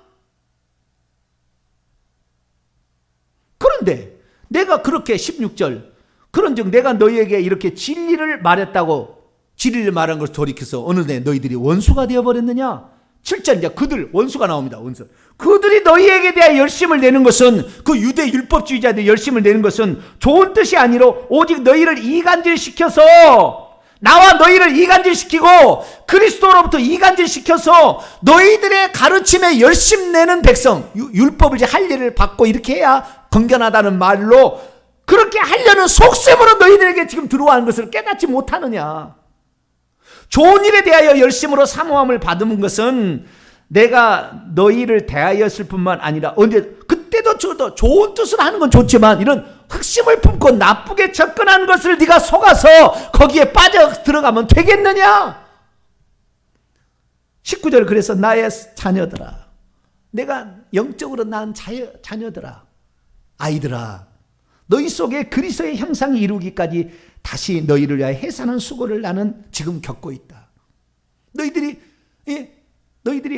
그런데 내가 그렇게 16절 그런즉 내가 너희에게 이렇게 진리를 말했다고, 진리를 말한 것을 돌이켜서 어느 날 너희들이 원수가 되어버렸느냐? 7절 이제 그들, 원수가 나옵니다. 원수. 그들이 너희에게 대하여 열심을 내는 것은, 그 유대 율법주의자들이 열심을 내는 것은 좋은 뜻이 아니라 오직 너희를 이간질시켜서, 나와 너희를 이간질시키고 그리스도로부터 이간질시켜서 너희들의 가르침에 열심 내는 백성, 율법을 이제 할 일을 받고 이렇게 해야 건견하다는 말로 그렇게 하려는 속셈으로 너희들에게 지금 들어와는 것을 깨닫지 못하느냐? 좋은 일에 대하여 열심으로 사모함을 받은 것은 내가 너희를 대하였을 뿐만 아니라, 언제 그때도 저도 좋은 뜻을 하는 건 좋지만 이런 흑심을 품고 나쁘게 접근하는 것을 네가 속아서 거기에 빠져 들어가면 되겠느냐? 19절 그래서 나의 자녀들아, 내가 영적으로 낳은 자녀들아, 아이들아, 너희 속에 그리스도의 형상이 이루기까지 다시 너희를 위하여 해산한 수고를 나는 지금 겪고 있다. 너희들이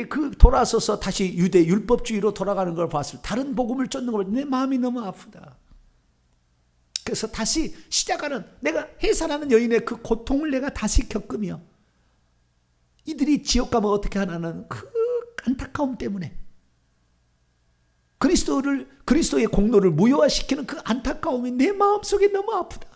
그 돌아서서 다시 유대 율법주의로 돌아가는 걸 봤을 때, 다른 복음을 쫓는 걸 내 마음이 너무 아프다. 그래서 다시 시작하는, 내가 해산하는 여인의 그 고통을 내가 다시 겪으며, 이들이 지옥 가면 어떻게 하나는 그 안타까움 때문에, 그리스도의 공로를 무효화시키는 그 안타까움이 내 마음속에 너무 아프다.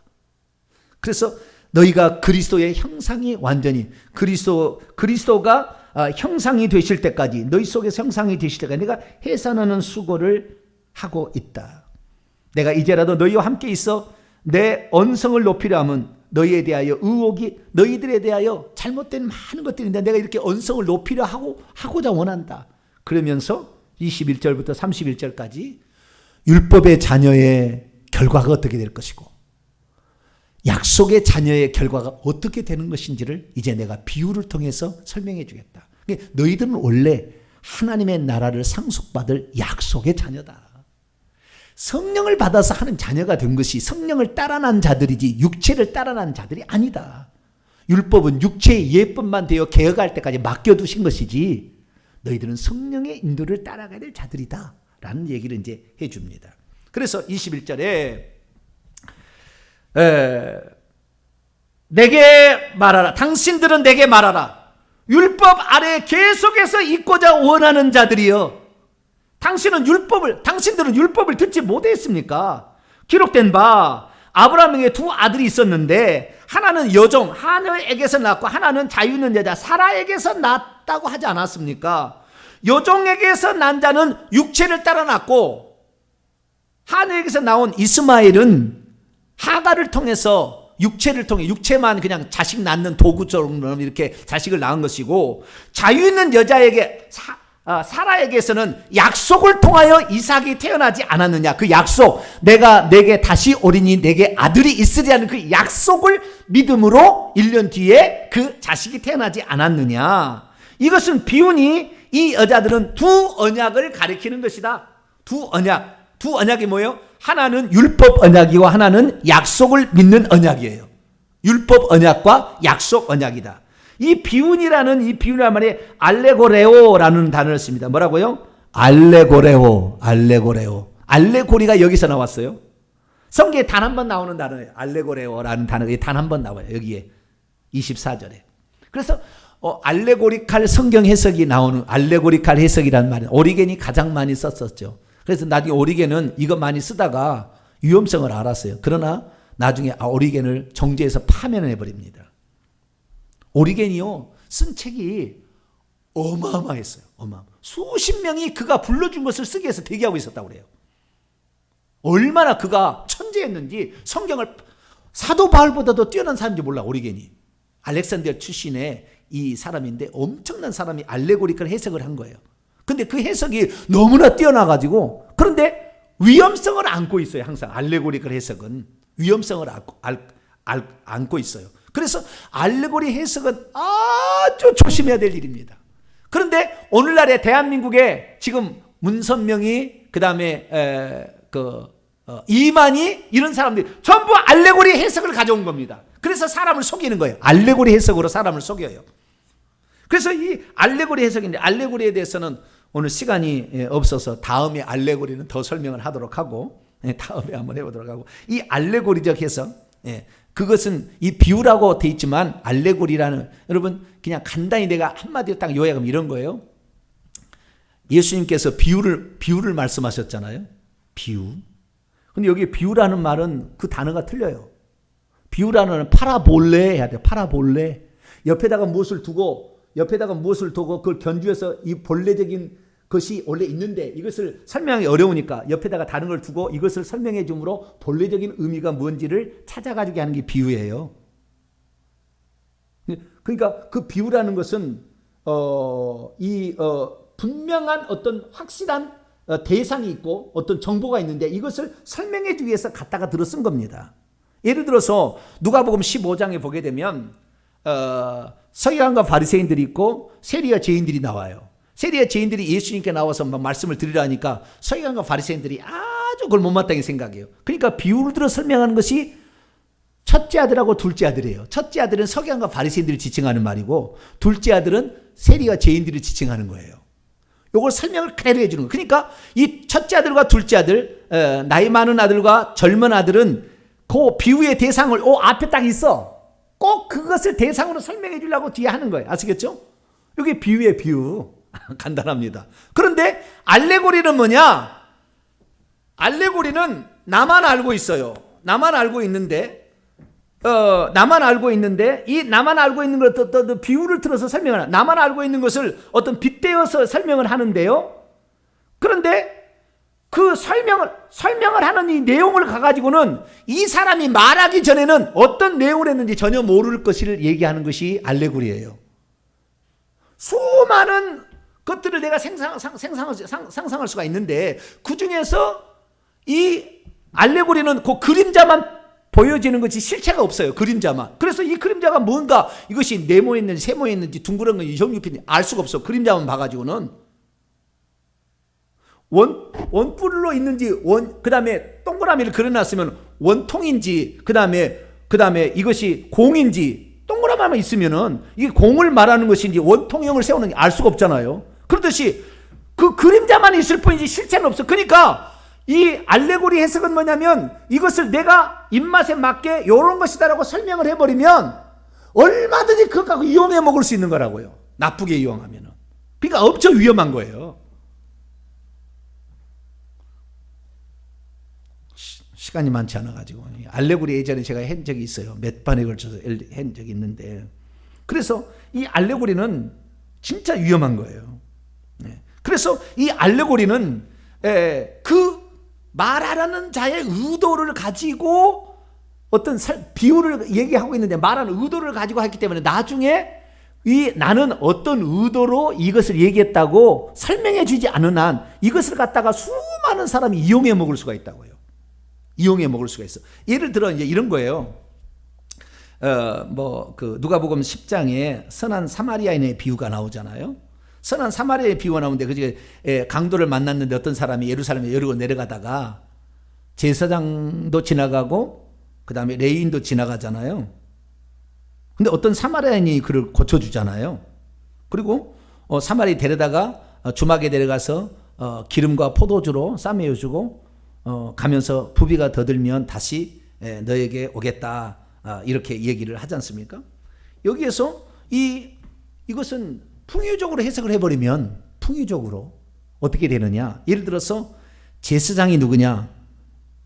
그래서 너희가 그리스도의 형상이 완전히, 그리스도가 형상이 되실 때까지, 너희 속에서 형상이 되실 때까지 내가 해산하는 수고를 하고 있다. 내가 이제라도 너희와 함께 있어 내 언성을 높이려 하면 너희에 대하여 의혹이, 너희들에 대하여 잘못된 많은 것들인데 내가 이렇게 언성을 높이려 하고자 원한다. 그러면서 21절부터 31절까지 율법의 자녀의 결과가 어떻게 될 것이고 약속의 자녀의 결과가 어떻게 되는 것인지를 이제 내가 비유를 통해서 설명해 주겠다. 너희들은 원래 하나님의 나라를 상속받을 약속의 자녀다. 성령을 받아서 하는 자녀가 된 것이 성령을 따라 난 자들이지 육체를 따라 난 자들이 아니다. 율법은 육체의 예법만 되어 개혁할 때까지 맡겨두신 것이지 너희들은 성령의 인도를 따라가야 될 자들이다 라는 얘기를 이제 해줍니다. 그래서 21절에 내게 말하라. 당신들은 내게 말하라. 율법 아래 계속해서 있고자 원하는 자들이여, 당신들은 율법을 듣지 못했습니까? 기록된 바 아브라함에게 두 아들이 있었는데 하나는 여종 하늘에게서 낳고 하나는 자유 있는 여자 사라에게서 낳았다고 하지 않았습니까? 여종에게서 난 자는 육체를 따라 낳고 하늘에게서 나온 이스마엘은 하가를 통해서 육체를 통해, 육체만 그냥 자식 낳는 도구처럼 이렇게 자식을 낳은 것이고, 자유 있는 여자에게 사라에게서는 약속을 통하여 이삭이 태어나지 않았느냐? 그 약속, 내게 다시 오리니 내게 아들이 있으리라는 그 약속을 믿음으로 1년 뒤에 그 자식이 태어나지 않았느냐? 이것은 비유니 이 여자들은 두 언약을 가리키는 것이다. 두 언약이 뭐예요? 하나는 율법 언약이고 하나는 약속을 믿는 언약이에요. 율법 언약과 약속 언약이다. 이 비유니라는 말에 알레고레오라는 단어를 씁니다. 뭐라고요? 알레고리가 여기서 나왔어요. 성경에 단 한 번 나오는 단어예요. 알레고레오라는 단어가 단 한 번 나와요. 여기에 24절에. 그래서 알레고리칼 성경 해석이 나오는, 알레고리칼 해석이라는 말은 오리겐이 가장 많이 썼었죠. 그래서 나중에 오리겐은 이거 많이 쓰다가 위험성을 알았어요. 그러나 나중에 오리겐을 정죄해서 파면해버립니다. 오리겐이요, 쓴 책이 어마어마했어요. 수십 명이 그가 불러준 것을 쓰기 위해서 대기하고 있었다고 그래요. 얼마나 그가 천재였는지, 성경을 사도 바울보다도 뛰어난 사람인지 몰라. 오리겐이 알렉산드리아 출신의 이 사람인데 엄청난 사람이 알레고리컬 해석을 한 거예요. 근데 그 해석이 너무나 뛰어나가지고, 그런데 위험성을 안고 있어요. 항상 알레고리컬 해석은 위험성을 안고 있어요. 그래서 알레고리 해석은 아주 조심해야 될 일입니다. 그런데 오늘날의 대한민국에 지금 문선명이, 그 다음에 이만희, 이런 사람들이 전부 알레고리 해석을 가져온 겁니다. 그래서 사람을 속이는 거예요. 알레고리 해석으로 사람을 속여요. 그래서 이 알레고리 해석인데, 알레고리에 대해서는 오늘 시간이 없어서 다음에 알레고리는 더 설명을 하도록 하고, 다음에 한번 해보도록 하고, 이 알레고리적 해석, 그것은 이 비유라고 돼 있지만 알레고리라는, 여러분 그냥 간단히 내가 한마디로 딱 요약하면 이런 거예요. 예수님께서 비유를 말씀하셨잖아요. 비유. 근데 여기 비유라는 말은 그 단어가 틀려요. 비유라는 말은 파라볼레 해야 돼요. 파라볼레. 옆에다가 무엇을 두고 그걸 견주해서 이 본래적인 것이 원래 있는데 이것을 설명하기 어려우니까 옆에다가 다른 걸 두고 이것을 설명해 줌으로 본래적인 의미가 뭔지를 찾아가지고 하는 게 비유예요. 그러니까 그 비유라는 것은 분명한 어떤 확실한 대상이 있고 어떤 정보가 있는데 이것을 설명해 주기 위해서 갖다가 들어 쓴 겁니다. 예를 들어서 누가복음 15장에 보게 되면 서기관과 바리새인들이 있고 세리와 죄인들이 나와요. 세리와 죄인들이 예수님께 나와서 막 말씀을 드리라니까 서기관과 바리새인들이 아주 그걸 못마땅히 생각해요. 그러니까 비유를 들어 설명하는 것이 첫째 아들하고 둘째 아들이에요. 첫째 아들은 서기관과 바리새인들을 지칭하는 말이고 둘째 아들은 세리와 죄인들을 지칭하는 거예요. 요걸 설명을 그대로 해주는 거예요. 그러니까 이 첫째 아들과 둘째 아들, 나이 많은 아들과 젊은 아들은 그 비유의 대상을 앞에 딱 있어. 꼭 그것을 대상으로 설명해 주려고 뒤에 하는 거예요. 아시겠죠? 이게 비유의 비유. 간단합니다. 그런데 알레고리는 뭐냐? 알레고리는 나만 알고 있어요. 나만 알고 있는데 이 나만 알고 있는 걸 어떤 비유를 들어서 설명을 하는, 나만 알고 있는 것을 어떤 빗대어서 설명을 하는데요. 그런데 그 설명을 하는 이 내용을 가가지고는 이 사람이 말하기 전에는 어떤 내용을 했는지 전혀 모를 것을 얘기하는 것이 알레고리예요. 수많은 것들을 내가 상상할 수가 있는데 그 중에서 이 알레고리는 그 그림자만 보여지는 것이 실체가 없어요. 그림자만. 그래서 이 그림자가 뭔가 이것이 네모였는지 세모였는지 둥그런 건지 형육인지 알 수가 없어. 그림자만 봐가지고는. 원뿔로 있는지 그 다음에 동그라미를 그려놨으면 원통인지 그 다음에 이것이 공인지 동그라미만 있으면은 이게 공을 말하는 것인지 원통형을 세우는지 알 수가 없잖아요. 그렇듯이 그 그림자만 있을 뿐이지 실체는 없어. 그러니까 이 알레고리 해석은 뭐냐면 이것을 내가 입맛에 맞게 이런 것이다라고 설명을 해버리면 얼마든지 그것 갖고 이용해 먹을 수 있는 거라고요. 나쁘게 이용하면은. 그러니까 엄청 위험한 거예요. 시간이 많지 않아가지고 알레고리 예전에 제가 한 적이 있어요. 몇 반에 걸쳐서 한 적이 있는데 그래서 이 알레고리는 진짜 위험한 거예요. 그래서 이 알레고리는 그 말하라는 자의 의도를 가지고 어떤 비유를 얘기하고 있는데 말하는 의도를 가지고 했기 때문에 나중에 나는 어떤 의도로 이것을 얘기했다고 설명해 주지 않은 한 이것을 갖다가 수많은 사람이 이용해 먹을 수가 있다고요. 이용해 먹을 수가 있어. 예를 들어 이제 이런 거예요. 누가복음 10장에 선한 사마리아인의 비유가 나오잖아요. 선한 사마리아의 비유가 나오는데 그중에 강도를 만났는데 어떤 사람이 예루살렘에 여리고 내려가다가 제사장도 지나가고 그 다음에 레위인도 지나가잖아요. 근데 어떤 사마리아인이 그를 고쳐주잖아요. 그리고 사마리아에 데려다가 주막에 데려가서 기름과 포도주로 싸매어주고 가면서 부비가 더 들면 다시 너에게 오겠다 이렇게 얘기를 하지 않습니까? 여기에서 이것은 풍유적으로 해석을 해버리면 풍유적으로 어떻게 되느냐? 예를 들어서 제사장이 누구냐?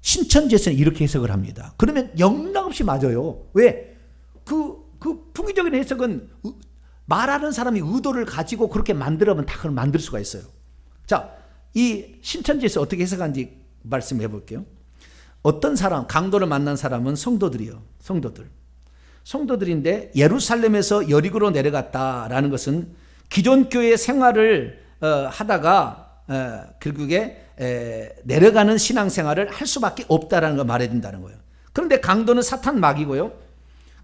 신천제사는 이렇게 해석을 합니다. 그러면 영락없이 맞아요. 왜? 그 풍유적인 해석은 말하는 사람이 의도를 가지고 그렇게 만들면 다 그걸 만들 수가 있어요. 자, 이 신천제사 어떻게 해석하는지 말씀해 볼게요. 어떤 사람, 강도를 만난 사람은 성도들이요. 성도들인데 예루살렘에서 여리고로 내려갔다라는 것은 기존 교회 생활을 하다가 결국에 내려가는 신앙생활을 할 수밖에 없다라는 걸 말해준다는 거예요. 그런데 강도는 사탄 마귀고요.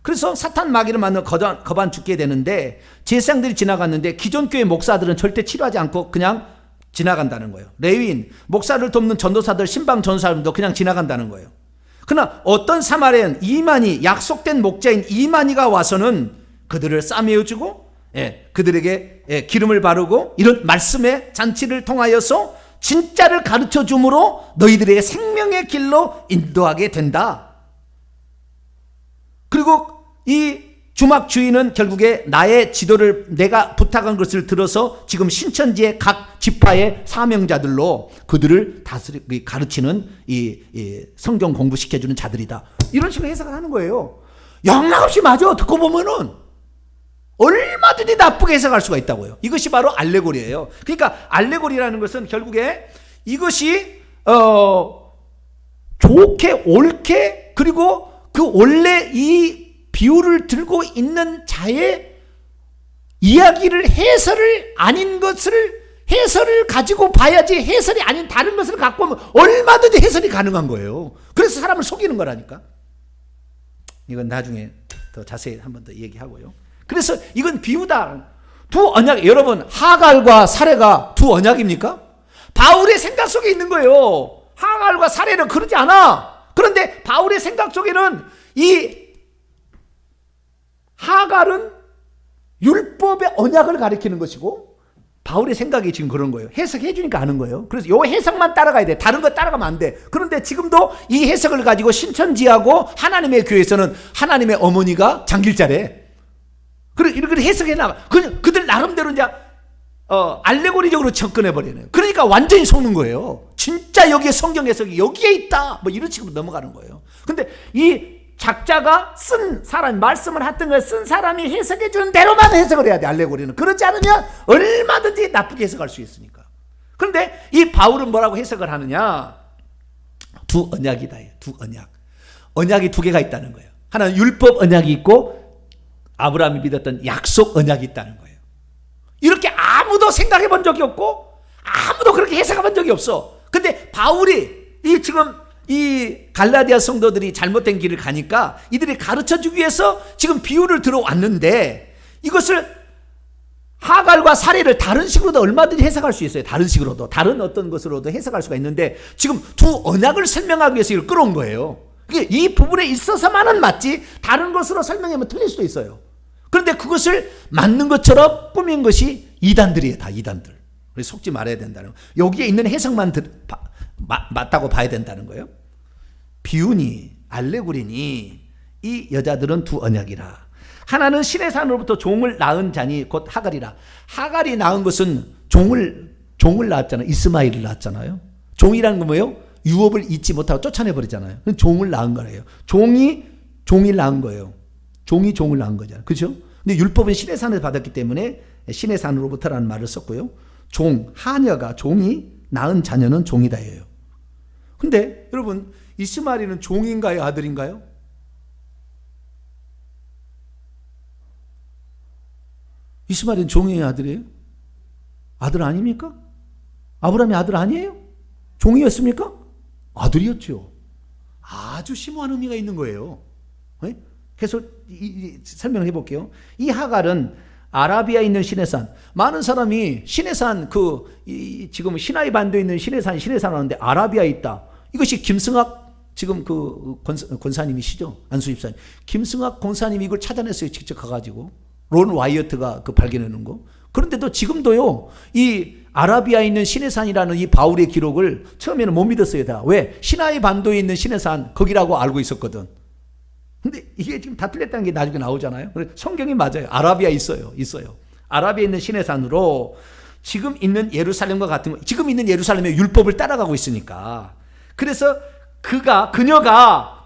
그래서 사탄 마귀를 만나 거반 죽게 되는데 제사장들이 지나갔는데 기존 교회 목사들은 절대 치료하지 않고 그냥 지나간다는 거예요. 레위인, 목사를 돕는 전도사들, 신방 전도사들도 그냥 지나간다는 거예요. 그러나 어떤 사마리아는 이만희, 약속된 목자인 이만희가 와서는 그들을 싸매어주고 그들에게 기름을 바르고 이런 말씀의 잔치를 통하여서 진짜를 가르쳐 줌으로 너희들에게 생명의 길로 인도하게 된다. 그리고 이 주막 주인은 결국에 나의 지도를 내가 부탁한 것을 들어서 지금 신천지의 각 지파의 사명자들로 그들을 가르치는 이 성경 공부시켜주는 자들이다. 이런 식으로 해석을 하는 거예요. 영락없이 맞아. 듣고 보면은 얼마든지 나쁘게 해석할 수가 있다고요. 이것이 바로 알레고리예요. 그러니까 알레고리라는 것은 결국에 이것이 좋게 옳게 그리고 그 원래 이 비유를 들고 있는 자의 이야기를 해설을 아닌 것을 해설을 가지고 봐야지 해설이 아닌 다른 것을 갖고 오면 얼마든지 해설이 가능한 거예요. 그래서 사람을 속이는 거라니까. 이건 나중에 더 자세히 한 번 더 얘기하고요. 그래서 이건 비유다. 두 언약, 여러분 하갈과 사례가 두 언약입니까? 바울의 생각 속에 있는 거예요. 하갈과 사례는 그러지 않아. 그런데 바울의 생각 속에는 이 하갈은 율법의 언약을 가리키는 것이고 바울의 생각이 지금 그런 거예요. 해석해 주니까 아는 거예요. 그래서 요 해석만 따라가야 돼. 다른 거 따라가면 안 돼. 그런데 지금도 이 해석을 가지고 신천지하고 하나님의 교회에서는 하나님의 어머니가 장길자래. 그래 이렇게 해석해 나가. 그들 나름대로 이제 알레고리적으로 접근해 버리네요. 그러니까 완전히 속는 거예요. 진짜 여기에 성경 해석이 여기에 있다. 뭐 이런 식으로 넘어가는 거예요. 근데 이 작자가 쓴 사람, 말씀을 했던 걸 쓴 사람이 해석해 주는 대로만 해석을 해야 돼. 알레고리는. 그렇지 않으면 얼마든지 나쁘게 해석할 수 있으니까. 그런데 이 바울은 뭐라고 해석을 하느냐? 두 언약이다. 두 언약. 언약이 두 개가 있다는 거예요. 하나는 율법 언약이 있고 아브라함이 믿었던 약속 언약이 있다는 거예요. 이렇게 아무도 생각해 본 적이 없고 아무도 그렇게 해석해 본 적이 없어. 근데 바울이 지금 이 갈라디아 성도들이 잘못된 길을 가니까 이들이 가르쳐주기 위해서 지금 비유를 들어왔는데 이것을 하갈과 사례를 다른 식으로도 얼마든지 해석할 수 있어요. 다른 식으로도 다른 어떤 것으로도 해석할 수가 있는데 지금 두 언약을 설명하기 위해서 이걸 끌어온 거예요. 이 부분에 있어서만은 맞지 다른 것으로 설명하면 틀릴 수도 있어요. 그런데 그것을 맞는 것처럼 꾸민 것이 이단들이에요. 다 이단들. 그래서 속지 말아야 된다는 거예요. 여기에 있는 해석만 맞다고 봐야 된다는 거예요. 비유니 알레고리니 이 여자들은 두 언약이라. 하나는 신의 산으로부터 종을 낳은 자니 곧 하갈이라. 하갈이 낳은 것은 종을 낳았잖아요. 이스마엘을 낳았잖아요. 종이라는 건 뭐예요? 유업을 잊지 못하고 쫓아내버리잖아요. 종을 낳은 거예요. 종이 낳은 거예요. 종이 종을 낳은 거잖아요. 그렇죠? 근데 율법은 신의 산을 받았기 때문에 신의 산으로부터라는 말을 썼고요. 하녀가 종이 낳은 자녀는 종이다예요. 근데 여러분 이스마엘은 종인가요? 아들인가요? 이스마엘은 종의 아들이에요? 아들 아닙니까? 아브라함의 아들 아니에요? 종이었습니까? 아들이었죠. 아주 심오한 의미가 있는 거예요. 그래서 설명을 해볼게요. 이 하갈은 아라비아에 있는 시내산, 많은 사람이 시내산 지금 시나이 반도에 있는 시내산 하는데 아라비아에 있다. 이것이 김승학 지금 권사님이시죠? 안수집사님. 김승학 권사님이 이걸 찾아냈어요. 직접 가가지고. 론 와이어트가 발견해놓은 거. 그런데도 지금도요, 이 아라비아에 있는 시내산이라는 이 바울의 기록을 처음에는 못 믿었어요. 다. 왜? 시나이 반도에 있는 시내산, 거기라고 알고 있었거든. 근데 이게 지금 다 틀렸다는 게 나중에 나오잖아요. 성경이 맞아요. 아라비아에 있어요. 아라비아에 있는 시내산으로 지금 있는 예루살렘과 같은 거, 지금 있는 예루살렘의 율법을 따라가고 있으니까. 그래서 그녀가